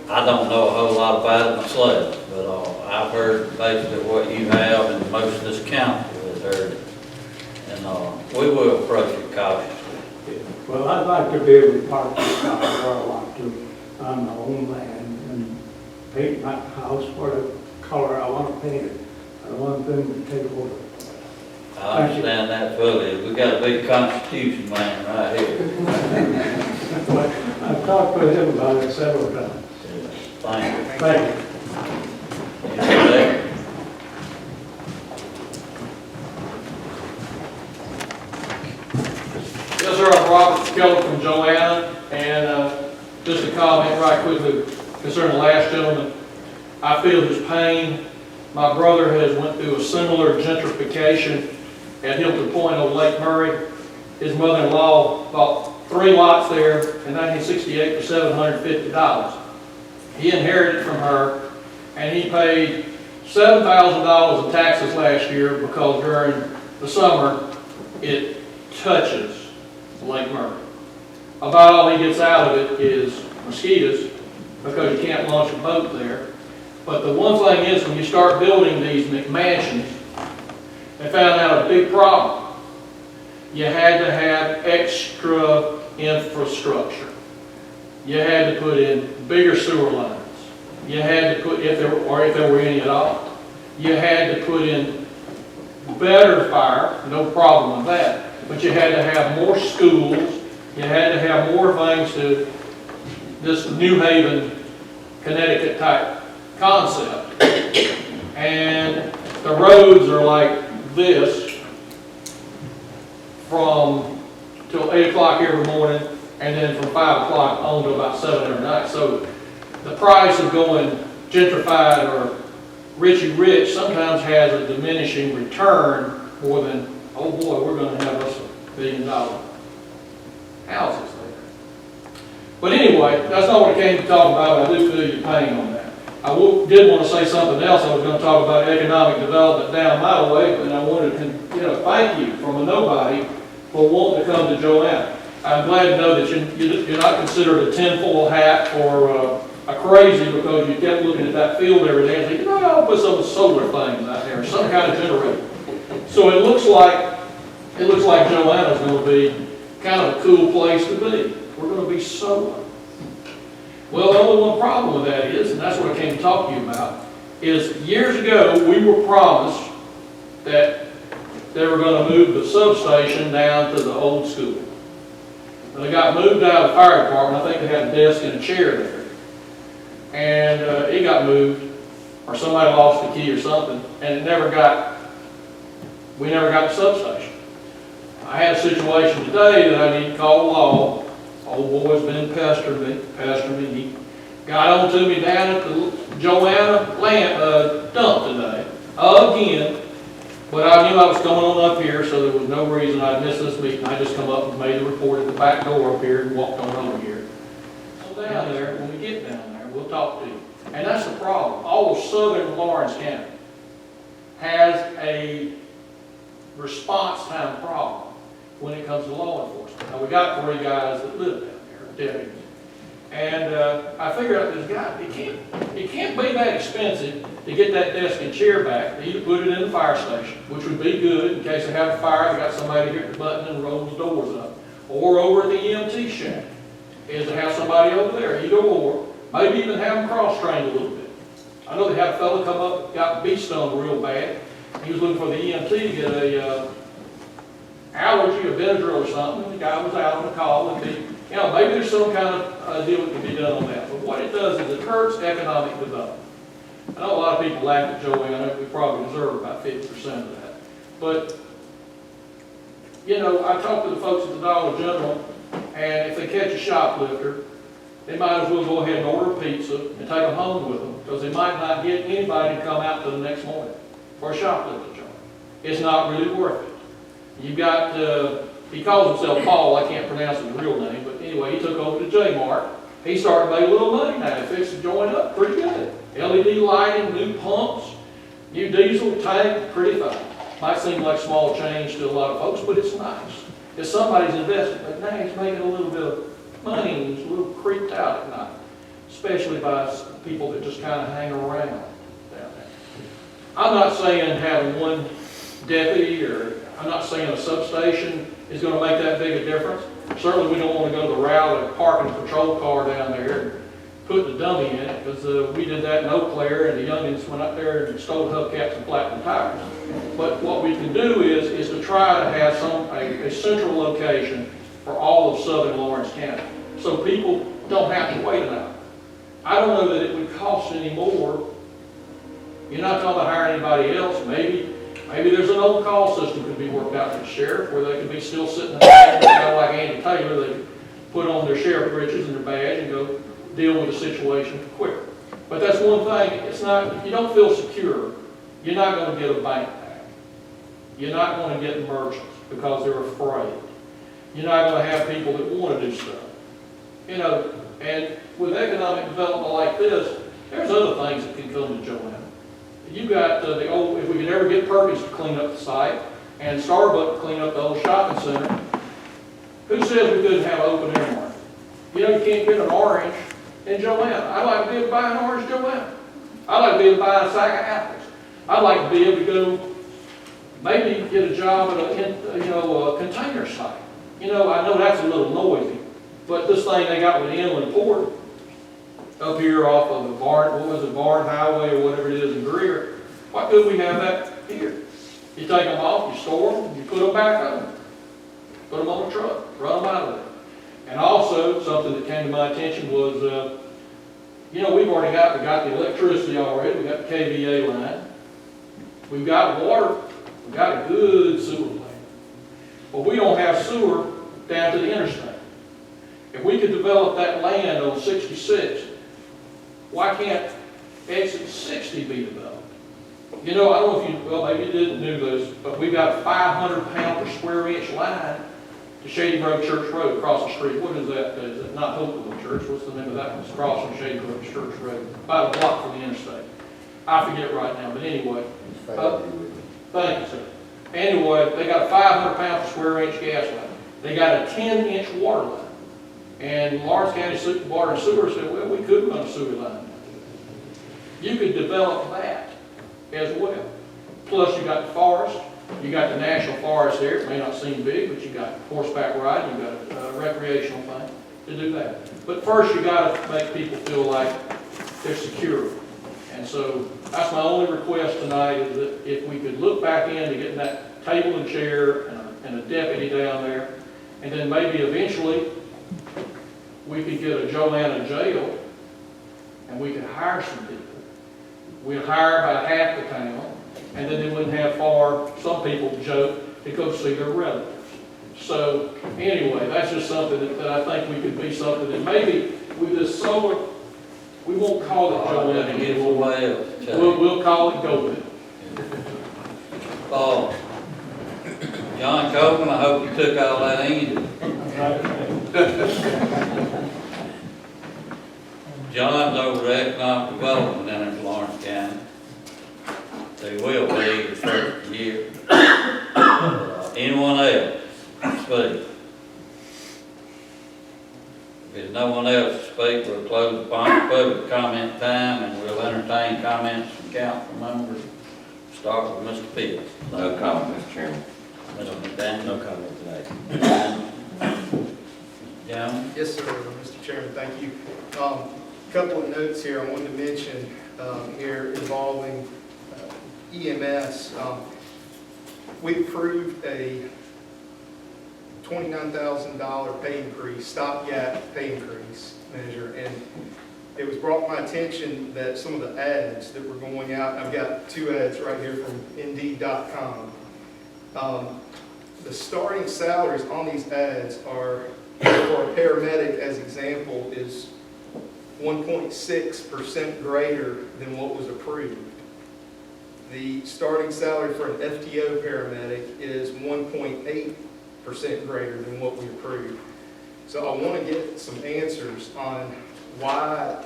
Speaker 1: I don't know a whole lot about it myself, but I've heard basically what you have, and most of this council has heard it. And we will approach it cautiously.
Speaker 12: Well, I'd like to be able to park this car where I want to on my own land and paint my house whatever color I want to paint it. I don't want them to take over.
Speaker 1: I understand that fully. We got a big Constitution man right here.
Speaker 12: I've talked with him about it several times.
Speaker 1: Thank you.
Speaker 12: Thank you.
Speaker 1: Anything there?
Speaker 6: Yes, sir, I brought
Speaker 13: Keller from Joanna, and just a comment right quickly concerning the last gentleman. I feel his pain. My brother has went through a similar gentrification at Hilton Point on Lake Murray. His mother-in-law bought 3 lots there in 1968 for $750. He inherited from her, and he paid $7,000 in taxes last year because during the summer it touches Lake Murray. About all he gets out of it is mosquitoes because you can't launch a boat there. But the one thing is, when you start building these McMansions, they found out a big problem. You had to have extra infrastructure. You had to put in bigger sewer lines. You had to put, if there were any at all, you had to put in better fire, no problem with that. But you had to have more schools. You had to have more things to this New Haven, Connecticut type concept. And the roads are like this from till 8 o'clock every morning, and then from 5 o'clock on to about 7 at night. So the price of going gentrified or Richie Rich sometimes has a diminishing return more than, oh boy, we're going to have us $1 billion houses there. But anyway, that's not what I came to talk about. I do feel your pain on that. I did want to say something else. I was going to talk about economic development down my way, and I wanted to thank you from a nobody for wanting to come to Joanna. I'm glad to know that you're not considered a tinfoil hat or a crazy because you kept looking at that field every day and thinking, no, I'll put some solar things out there, some kind of generator. So it looks like Joanna's going to be kind of a cool place to be. We're going to be solar. Well, the only one problem with that is, and that's what I came to talk to you about, is years ago we were promised that they were going to move the substation down to the old school. When they got moved out of the fire department, I think they had a desk and a chair there. And it got moved, or somebody lost the key or something, and we never got the substation. I had a situation today that I need to call the law. Old boy's been pestering me. He got on to me down at the Joanna dump today, again. But I knew I was going on up here, so there was no reason I'd miss this meeting. I just come up and made the report at the back door up here and walked on over here. So down there, when we get down there, we'll talk to you. And that's the problem. All of southern Lawrence County has a response time problem when it comes to law enforcement. Now, we got 3 guys that live down there, deputies. And I figured out this guy, it can't be that expensive to get that desk and chair back. They either put it in the fire station, which would be good in case they have a fire, they got somebody to hit the button and roll the doors up. Or over at the EMT shack, is to have somebody over there, either or. Maybe even have them cross-trained a little bit. I know they had a fellow come up, got bee stung real bad. He was looking for the EMT to get a allergy, a Benadryl or something. The guy was out on the call, and maybe there's some kind of deal that can be done on that. But what it does is it hurts economic development. I know a lot of people laugh at Joanna. We probably deserve about 50% of that. But, I talked to the folks at the Dollar General, and if they catch a shoplifter, they might as well go ahead and order a pizza and take them home with them, because they might not get anybody to come out to the next morning for a shoplifting charge. It's not really worth it. You've got, he calls himself Paul, I can't pronounce his real name, but anyway, he took over to J-Mart. He started making a little money now. He fixed the joint up pretty good. LED lighting, new pumps, new diesel tank, pretty fine. Might seem like small change to a lot of folks, but it's nice. It's somebody's investment, but now he's making a little bit of money and he's a little creeped out at night, especially by people that just kind of hang around down there. I'm not saying having one deputy, or I'm not saying a substation is going to make that big a difference. Certainly we don't want to go the route of parking a patrol car down there and put the dummy in it, because we did that in Eau Claire, and the youngins went up there and stole hubcaps and platinum tires. But what we can do is to try to have a central location for all of southern Lawrence County, so people don't have to wait an hour. I don't know that it would cost any more. You're not talking about hiring anybody else. Maybe Maybe there's an old call system could be worked out with the sheriff, where they could be still sitting in the back, kind of like Andy Taylor, they could put on their sheriff breeches and their badge and go deal with the situation quicker. But that's one thing, it's not, if you don't feel secure, you're not gonna get a bank back. You're not gonna get merchants because they're afraid. You're not gonna have people that wanna do stuff. You know, and with economic development like this, there's other things that can come to Joanna. You got the old, if we could ever get Perkins to clean up the site and Starbucks to clean up the old shopping center, who says we couldn't have an open air market? You know, you can't get an orange in Joanna. I'd like to be able to buy an orange in Joanna. I'd like to be able to buy a sack of apples. I'd like to be able to go maybe get a job at a container site. You know, I know that's a little noisy, but this thing they got with the inland port up here off of the Barn Highway or whatever it is in Greer, why couldn't we have that here? You take them off, you store them, you put them back on. Put them on a truck, run them out of there. And also, something that came to my attention was, we've already got the electricity already, we got the KVA line. We've got water, we've got a good sewer line. But we don't have sewer down to the interstate. If we could develop that land on 66, why can't exit 60 be developed? You know, I don't know if well, maybe you didn't do this, but we've got a 500 pound per square inch line to Shady Grove Church Road across the street. What is that? Is it not Hopewell Church? What's the name of that one? It's across from Shady Grove Church Road, about a block from the interstate. I forget right now, but anyway. Thank you, sir. Anyway, they got a 500 pound per square inch gas line. They got a 10-inch water line. And Lawrence County Water and Sewer said, well, we could run a sewer line. You could develop that as well. Plus, you got the forest. You got the national forest there. It may not seem big, but you got horseback riding. You got a recreational thing to do that. But first, you got to make people feel like they're secure. And so that's my only request tonight, is that if we could look back into getting that table and chair and a deputy down there, and then maybe eventually we could get a Joanna jail, and we could hire some people. We'd hire about half the town, and then they wouldn't have some people joke, to go see their relatives. So anyway, that's just something that I think we could be something that maybe with this solar, we won't call it Joanna anymore. We'll call it GoBill.
Speaker 1: John Copeland, I hope you took all that in. John's over the economic development in Lawrence County. They will be the first year. Anyone else speak? If there's no one else to speak, we'll close the public comment time, and we'll entertain comments from council members. Start with Mr. Pitts.
Speaker 11: No comment, Mr. Chairman.
Speaker 1: Mr. McDaniel.
Speaker 10: No comment tonight.
Speaker 1: Gentlemen?
Speaker 4: Yes, sir, Mr. Chairman, thank you. Couple of notes here I wanted to mention here involving EMS. We approved a $29,000 pay increase, stopgap pay increase measure, and it was brought to my attention that some of the ads that were going out, I've got two ads right here from Indeed.com. The starting salaries on these ads are, for a paramedic as example, is 1.6% greater than what was approved. The starting salary for an FTO paramedic is 1.8% greater than what we approved. So I want to get some answers on why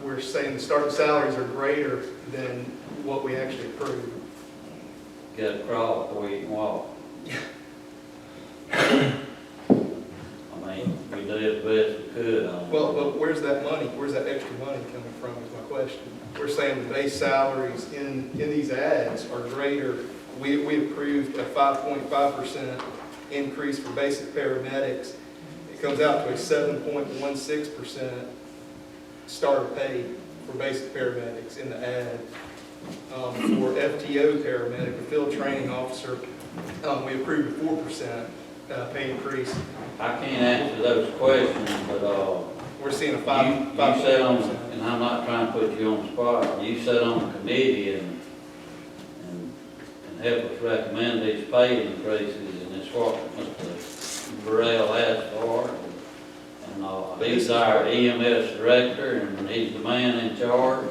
Speaker 4: we're saying the starting salaries are greater than what we actually approved.
Speaker 1: Get a crawl before you can walk. I mean, we did the best we could on it.
Speaker 4: Well, but where's that money? Where's that extra money coming from is my question. We're saying the base salaries in these ads are greater. We approved a 5.5% increase for basic paramedics. It comes out to a 7.16% starter pay for basic paramedics in the ad. For FTO paramedic, the field training officer, we approved a 4% pay increase.
Speaker 1: I can't answer those questions, but
Speaker 4: We're seeing a
Speaker 1: you
Speaker 4: 5%.
Speaker 1: sat on, and I'm not trying to put you on the spot, you sat on the committee and help us recommend these pay increases, and it's what Mr. Burrell asked for. And he's our EMS director, and he's the man in charge,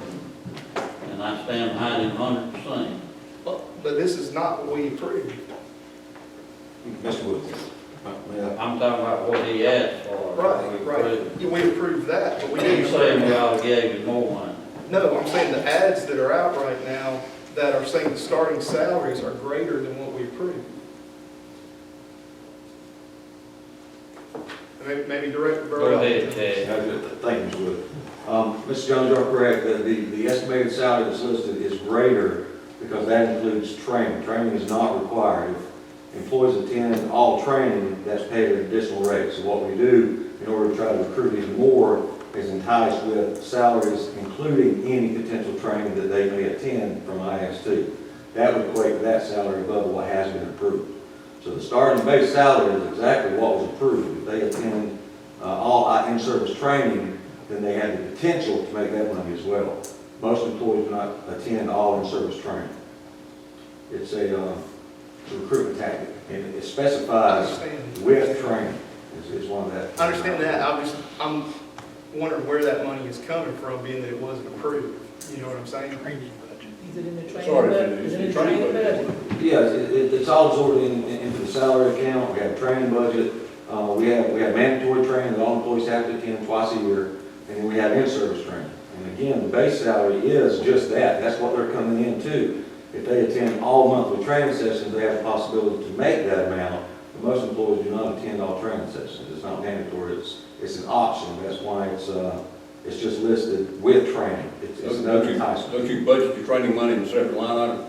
Speaker 1: and I stand behind him 100%.
Speaker 4: But this is not what we approved.
Speaker 8: Mr. Woods.
Speaker 1: I'm talking about what he asked for.
Speaker 4: Right. Yeah, we approved that, but we
Speaker 1: You
Speaker 4: didn't.
Speaker 1: saying we ought to give him more money?
Speaker 4: No, I'm saying the ads that are out right now that are saying the starting salaries are greater than what we approved. Maybe Director
Speaker 1: Go
Speaker 4: Burrell.
Speaker 1: ahead, Ted.
Speaker 8: Thank you, Mr. Wood. Mr. Jones, you're correct, that the estimated salary that's listed is greater because that includes training. Training is not required. If employees attend all training, that's paid at an additional rate. So what we do in order to try to recruit even more is entice with salaries, including any potential training that they may attend from IS2. That would equate to that salary above what has been approved. So the starting base salary is exactly what was approved. If they attend all in-service training, then they have the potential to make that money as well. Most employees do not attend all in-service training. It's a recruitment tactic, and it specifies with training is one of that.
Speaker 4: I understand that. I'm wondering where that money is coming from, being that it wasn't approved. You know what I'm saying?
Speaker 2: Is it in the training
Speaker 5: Sorry,
Speaker 2: budget?
Speaker 5: it's
Speaker 2: Is
Speaker 5: in
Speaker 2: it in
Speaker 5: the
Speaker 2: the
Speaker 5: training
Speaker 2: training budget?
Speaker 8: Yeah, it's all absorbed into the salary account. We have a training budget. We have mandatory training that all employees have to attend twice a year, and then we have in-service training. And again, the base salary is just that. That's what they're coming into. If they attend all monthly training sessions, they have the possibility to make that amount. But most employees do not attend all training sessions. It's not mandatory. It's an option. That's why it's just listed with training. It's no enticement.
Speaker 5: Don't you budget your training money in a separate line item?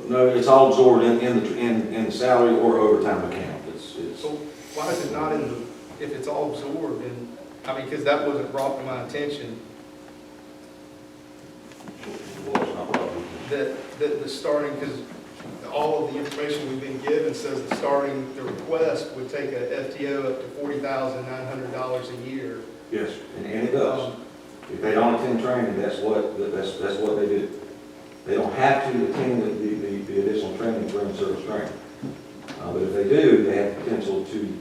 Speaker 8: No, it's all absorbed in the salary or overtime account.
Speaker 4: So why is it not in the, if it's all absorbed in, I mean, because that wasn't brought to my attention, that the starting, because all of the information we've been given says the starting, the request would take a FTO up to $40,900 a year.
Speaker 8: Yes, and it does. If they don't attend training, that's what they do. They don't have to attend the additional training for in-service training. But if they do, they have potential to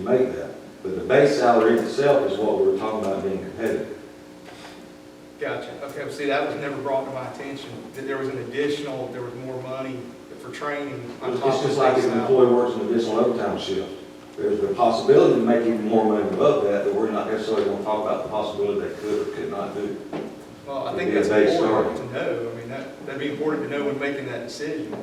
Speaker 8: make that. But the base salary itself is what we were talking about being competitive.
Speaker 4: Gotcha. Okay, well, see, that was never brought to my attention, that there was more money for training on top of
Speaker 8: It's just like if an employee works an additional overtime shift. There's the possibility to make even more money above that, but we're not necessarily going to talk about the possibility they could or could not do.
Speaker 4: Well, I think that's important to know. I mean, that'd be important to know when making that decision.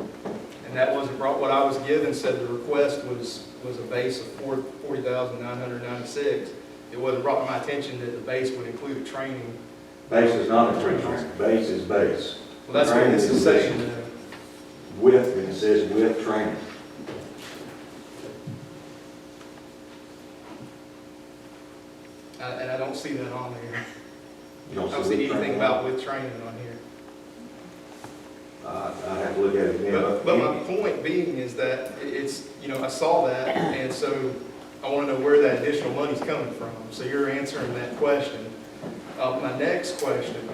Speaker 4: And that wasn't brought, what I was given said the request was a base of $40,996. It wasn't brought to my attention that the base would include a training.
Speaker 8: Base is not a training. Base is base.
Speaker 4: Well, that's what this is saying.
Speaker 8: With, and it says with training.
Speaker 4: And I don't see that on there.
Speaker 8: You
Speaker 4: I don't see anything about with training on here.
Speaker 8: I have to look at it again.
Speaker 4: But my point being is that it's, I saw that, and so I want to know where that additional money's coming from. So you're answering that question. My next question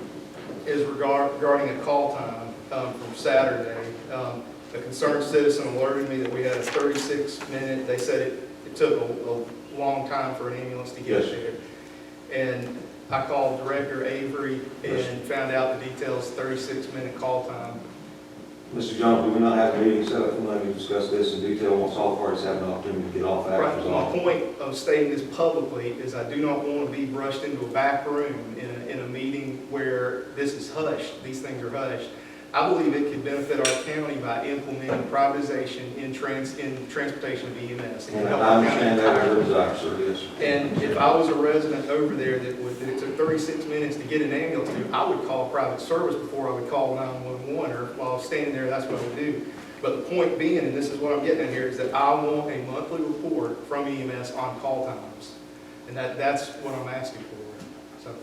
Speaker 4: is regarding a call time from Saturday. A concerned citizen alerted me that we had a 36-minute, they said it took a long time for an ambulance to get there. And I called Director Avery and found out the details, 36-minute call time.
Speaker 8: Mr. Jones, do we not have a meeting set up tonight to discuss this in detail once all parties have an opportunity to get all facts
Speaker 4: Right.
Speaker 8: resolved?
Speaker 4: My point of stating this publicly is I do not want to be brushed into a back room in a meeting where this is hushed, these things are hushed. I believe it could benefit our county by implementing privatization in transportation of EMS.
Speaker 8: And I understand that as a desire, sir, yes.
Speaker 4: And if I was a resident over there that it took 36 minutes to get an ambulance to, I would call private service before I would call 911, or while I was standing there, that's what I would do. But the point being, and this is what I'm getting at here, is that I want a monthly report from EMS on call times. And that's what I'm asking for. So,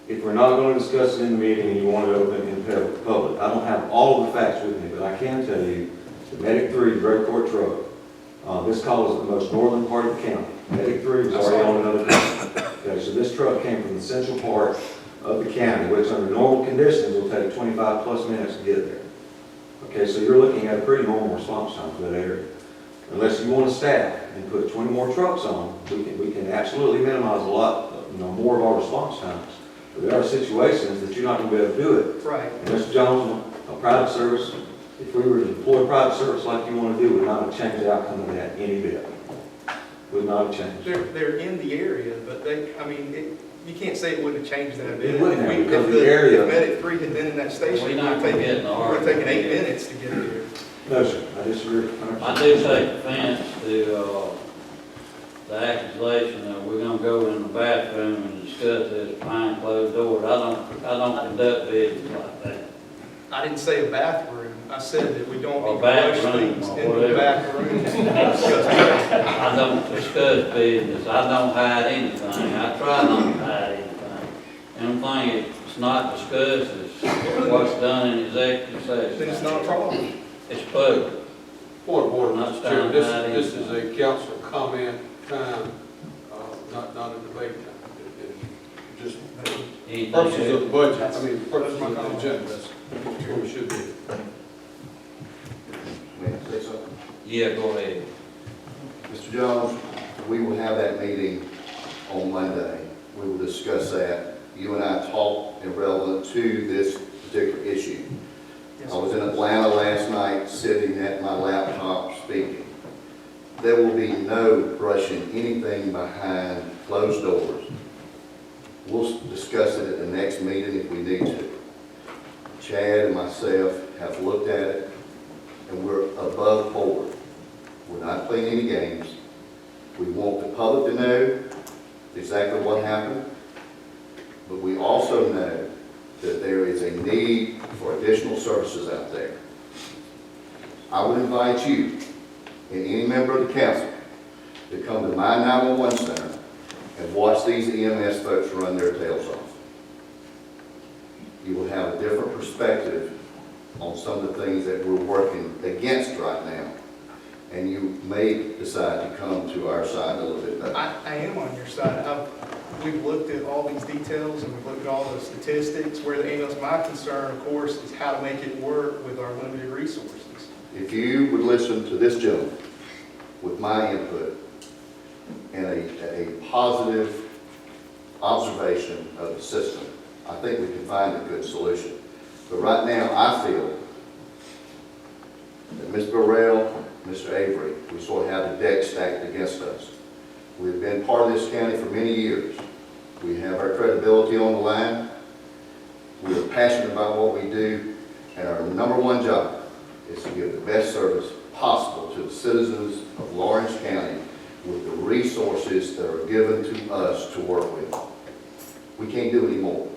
Speaker 8: If we're not going to discuss it in the meeting and you want it open in public, I don't have all of the facts with me, but I can tell you the Medic 3 Drug Court truck, this call is the most northern part of the county. Medic 3 was already on another county. Okay, so this truck came from the central part of the county, which under normal conditions will take 25 plus minutes to get there.
Speaker 14: Okay, so you're looking at a pretty normal response time for that area. Unless you want to staff and put 20 more trucks on, we can absolutely minimize a lot, more of our response times. But there are situations that you're not going to be able to do it.
Speaker 4: Right.
Speaker 14: And Mr. Jones, a private service, if we were to deploy private service like you want to do, would not have changed the outcome of that any bit. Would not have changed.
Speaker 4: They're in the area, but you can't say it wouldn't have changed that bit.
Speaker 14: It wouldn't have,
Speaker 4: If
Speaker 14: because the area-
Speaker 4: If Medic 3 had been in that station,
Speaker 1: We
Speaker 4: it
Speaker 1: not
Speaker 4: would
Speaker 1: gonna get in the
Speaker 4: have
Speaker 1: argument.
Speaker 4: taken 8 minutes to get there.
Speaker 14: No, sir, I disagree. 100%.
Speaker 1: I do take offense to, the accusation that we're gonna go in the bathroom and discuss this behind closed doors. I don't conduct business like that.
Speaker 4: I didn't say a bathroom. I said that we don't
Speaker 1: Or
Speaker 4: need to rush
Speaker 1: bathroom,
Speaker 4: things
Speaker 1: or
Speaker 4: into the
Speaker 1: whatever.
Speaker 4: back rooms and discuss business.
Speaker 1: I don't discuss business, I don't hide anything, I try not to hide anything. Anything that's not discussed is what's done in executive
Speaker 4: Then it's
Speaker 1: session.
Speaker 4: not a problem.
Speaker 1: It's public.
Speaker 6: Point of order,
Speaker 1: Not
Speaker 6: Mr. Chairman, this
Speaker 1: standing
Speaker 6: is
Speaker 1: by
Speaker 6: a council comment time, not a debate time. Just
Speaker 1: Anything
Speaker 6: purposes of the
Speaker 1: else?
Speaker 6: budget, purposes of the agenda, that's where we should be.
Speaker 3: May I say something?
Speaker 1: Yeah, go ahead.
Speaker 3: Mr. Jones, we will have that meeting on Monday. We will discuss that. You and I talked in relevant to this particular issue.
Speaker 4: Yes,
Speaker 3: I was in Atlanta last night, sitting at my laptop speaking. There will be no brushing anything behind closed doors. We'll discuss it at the next meeting if we need to. Chad and myself have looked at it, and we're above board. We're not playing any games. We want the public to know exactly what happened, but we also know that there is a need for additional services out there. I would invite you and any member of the council to come to my 911 center and watch these EMS folks run their tails off. You will have a different perspective on some of the things that we're working against right now, and you may decide to come to our side a little bit better.
Speaker 4: I am on your side. We've looked at all these details and we've looked at all the statistics. Where the ambulance, my concern, of course, is how to make it work with our limited resources.
Speaker 3: If you would listen to this gentleman with my input and a positive observation of the system, I think we can find a good solution. But right now, I feel that Ms. Burrell, Mr. Avery, we sort of have the deck stacked against us. We've been part of this county for many years. We have our credibility on the line. We are passionate about what we do, and our number one job is to give the best service possible to the citizens of Lawrence County with the resources that are given to us to work with. We can't do any more.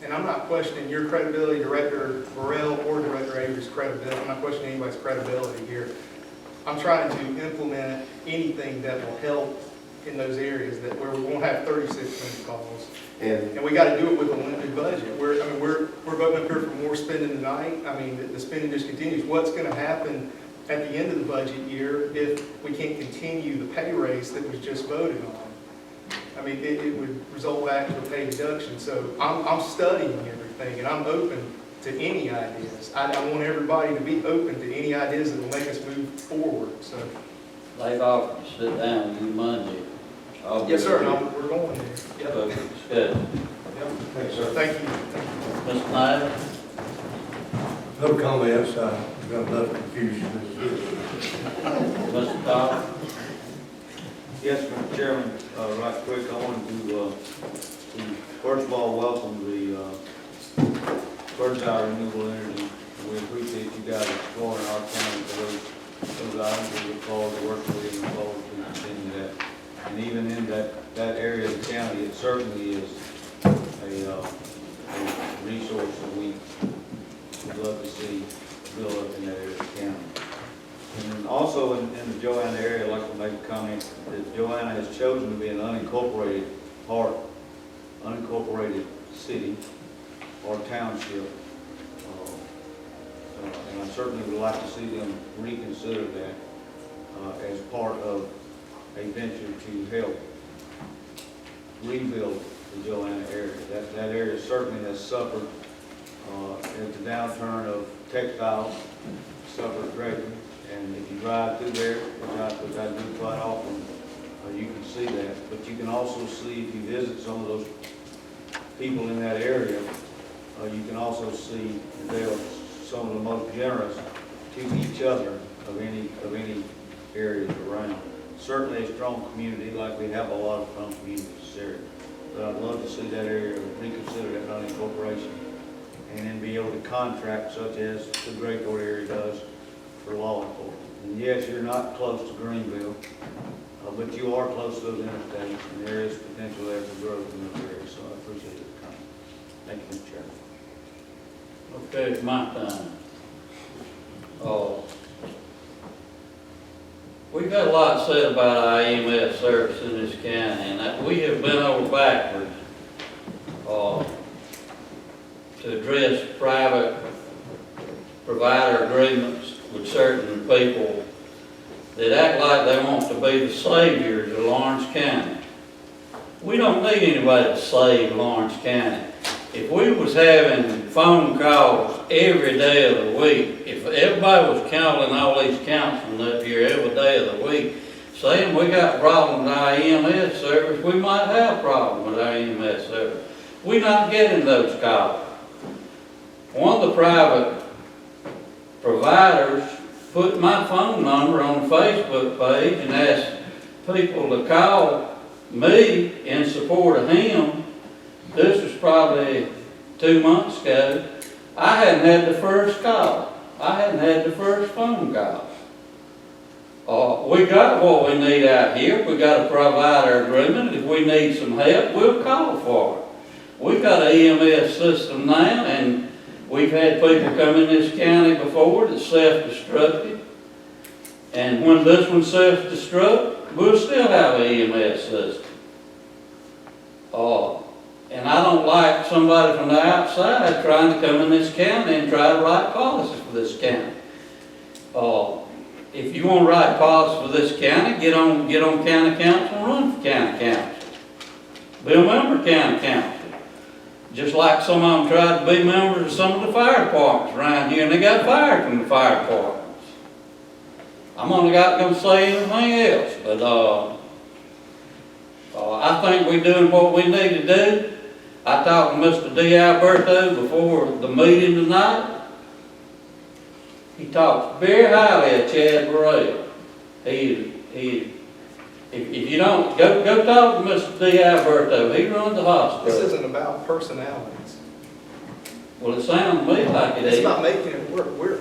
Speaker 4: And I'm not questioning your credibility, Director Burrell, or Director Avery's credibility. I'm not questioning anybody's credibility here. I'm trying to implement anything that will help in those areas where we won't have 36 minute calls. And we got to do it with a limited budget. We're voting up here for more spending tonight. The spending just continues. What's going to happen at the end of the budget year if we can't continue the pay raise that was just voted on? It would result back to a pay deduction. So I'm studying everything, and I'm open to any ideas. I want everybody to be open to any ideas that will make us move forward. So,
Speaker 1: They've offered to sit down with you Monday.
Speaker 4: yes, sir. We're going there. Yep.
Speaker 1: But discuss.
Speaker 6: Thanks, sir.
Speaker 4: Thank you.
Speaker 1: Mr. Snyder?
Speaker 15: No comments, I've got enough confusion.
Speaker 1: Mr. Carter?
Speaker 8: Yes, Mr. Chairman, right quick, I wanted to first of all, welcome the Bird's Eye Renewable Energy. We appreciate you guys exploring our county for those items. We look forward to working with you and forward to continue that. And even in that area of the county, it certainly is a resource that we would love to see built up in that area of the county. And then also in the Joanna area, I'd like to make a comment that Joanna has chosen to be an unincorporated city or township. And I certainly would like to see them reconsider that as part of a venture to help rebuild the Joanna area. That area certainly has suffered as the downturn of textiles suffered greatly. And if you drive through there, which I do quite often, you can see that. But you can also see, if you visit some of those people in that area, you can also see that they are some of the most generous to each other of any areas around. Certainly a strong community, like we have a lot of strong communities in this area. But I'd love to see that area reconsider that non-incorporation and then be able to contract such as the Graycourt area does for law enforcement. And yes, you're not close to Greenville, but you are close to those interstates, and there is potential there for growth in those areas, so I appreciate the comment. Thank you, Mr. Chairman.
Speaker 1: Okay, it's my time. We've got a lot said about our EMS service in this county, and that we have been over backwards to address private provider agreements with certain people that act like they want to be the saviors of Lawrence County. We don't need anybody to save Lawrence County. If we was having phone calls every day of the week, if everybody was calling all these councilmen up here every day of the week, saying we got problems with our EMS service, we might have a problem with our EMS service. We're not getting those calls. One of the private providers put my phone number on the Facebook page and asked people to call me in support of him. This was probably 2 months ago. I hadn't had the first call. I hadn't had the first phone call. We got what we need out here. We got a provider agreement. If we need some help, we'll call for it. We've got an EMS system now, and we've had people come in this county before that's self-destructive. And when this one's self-destruct, we'll still have an EMS system. And I don't like somebody from the outside trying to come in this county and try to write policies for this county. If you want to write policies for this county, get on county council and run for county council. Be a member of county council. Just like some of them tried to be members of some of the fire departments around here, and they got fired from the fire departments. I'm only not going to say anything else, but I think we're doing what we need to do. I talked to Mr. D. Alberto before the meeting tonight. He talks very highly of Chad Burrell. If you don't, go talk to Mr. D. Alberto. He runs the hospital.
Speaker 4: This isn't about personalities.
Speaker 1: Well, it sounds to me like it is.
Speaker 4: It's about making it work. We're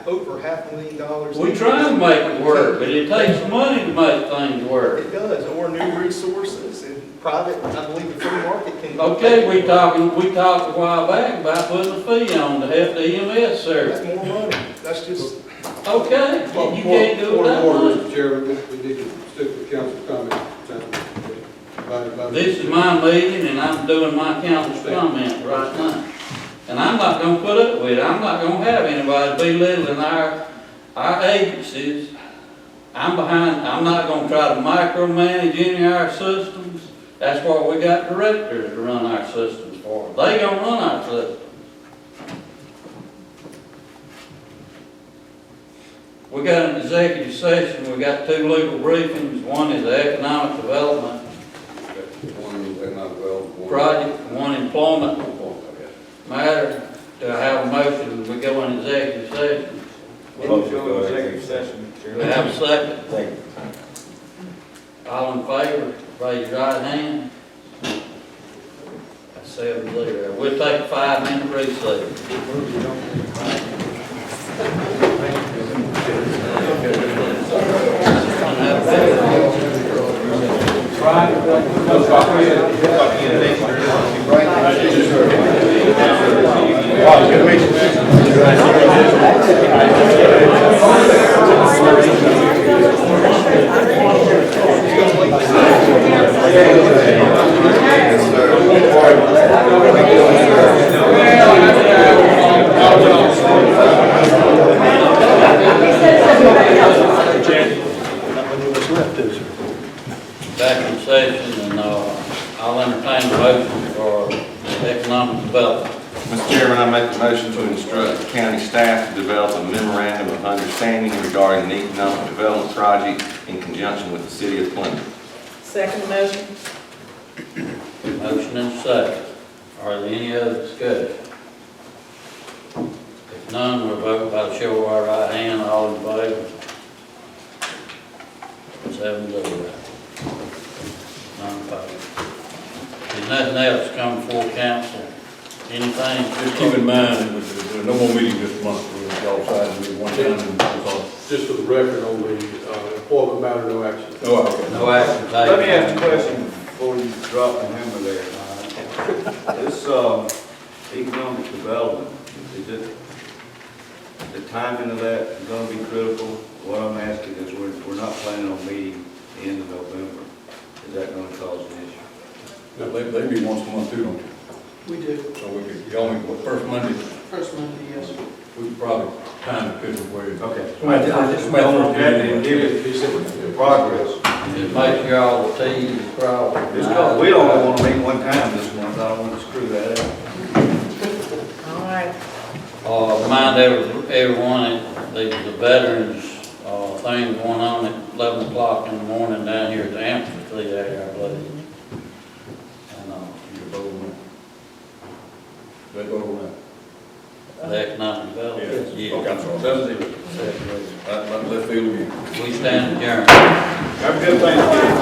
Speaker 4: over $500,000.
Speaker 1: We try to make it work, but it takes money to make things work.
Speaker 4: It does, or new resources and private, I believe the free market can.
Speaker 1: Okay, we talked a while back about putting a fee on to help the EMS service.
Speaker 4: That's more money. That's just.
Speaker 1: Okay, you can't do that.
Speaker 6: Mr. Chairman, we need to stick with council comment.
Speaker 1: This is my meeting, and I'm doing my council's comment right now. And I'm not gonna put up with it. I'm not gonna have anybody belittling our agencies. I'm not gonna try to micromanage any of our systems. That's what we got directors to run our systems for. They gonna run our systems. We got an executive session. We got 2 legal briefings. One is the economic development project, one employment matter. Do I have a motion? We go in executive session.
Speaker 8: Motion to go into executive session, Mr.
Speaker 1: Do we
Speaker 8: Chairman.
Speaker 1: have a second?
Speaker 10: Second.
Speaker 1: All in favor, raise your right hand. That's 7-0. We'll take a 5-minute recess. Back in session, and I'll entertain a motion for economic development.
Speaker 11: Mr. Chairman, I make the motion to instruct the county staff to develop a memorandum of understanding regarding an economic development project in conjunction with the city of Plymouth.
Speaker 2: Second motion?
Speaker 1: Motion and second. Are there any other discussion? If none, we'll vote by the show of our right hand, all in favor. 7-0. None opposed. There's nothing else come before council. Anything?
Speaker 5: Just keep in mind, that there's no more meeting this month, y'all decided to do one time and that's all.
Speaker 6: Just for the record, on the employment matter, no action.
Speaker 5: No, okay.
Speaker 1: No action taken.
Speaker 8: Let me ask a question before you drop the hammer there. This, economic development, is it, the timing of that gonna be critical? What I'm asking is, we're not planning on meeting the end of November. Is that gonna cause an issue?
Speaker 5: They meet once a month too, don't you?
Speaker 13: We do.
Speaker 5: So we could, y'all meet, what, first Monday?
Speaker 13: First Monday, yes.
Speaker 5: We could probably time it good where.
Speaker 8: Okay. I just don't want that to inhibit the progress.
Speaker 1: Just make sure all the T's are crossed.
Speaker 8: Just because we only want to meet one time this month, I don't want to screw that up.
Speaker 2: All right.
Speaker 1: Remind everyone that the veterans, thing going on at 11 o'clock in the morning down here at the amphitheater, I believe. And,
Speaker 5: You vote on that. They vote on that.
Speaker 1: the economic development.
Speaker 5: Yes. Okay, I'm sorry. 7-0. Let's feel again.
Speaker 1: We stand adjourned.
Speaker 8: Have a good Thanksgiving.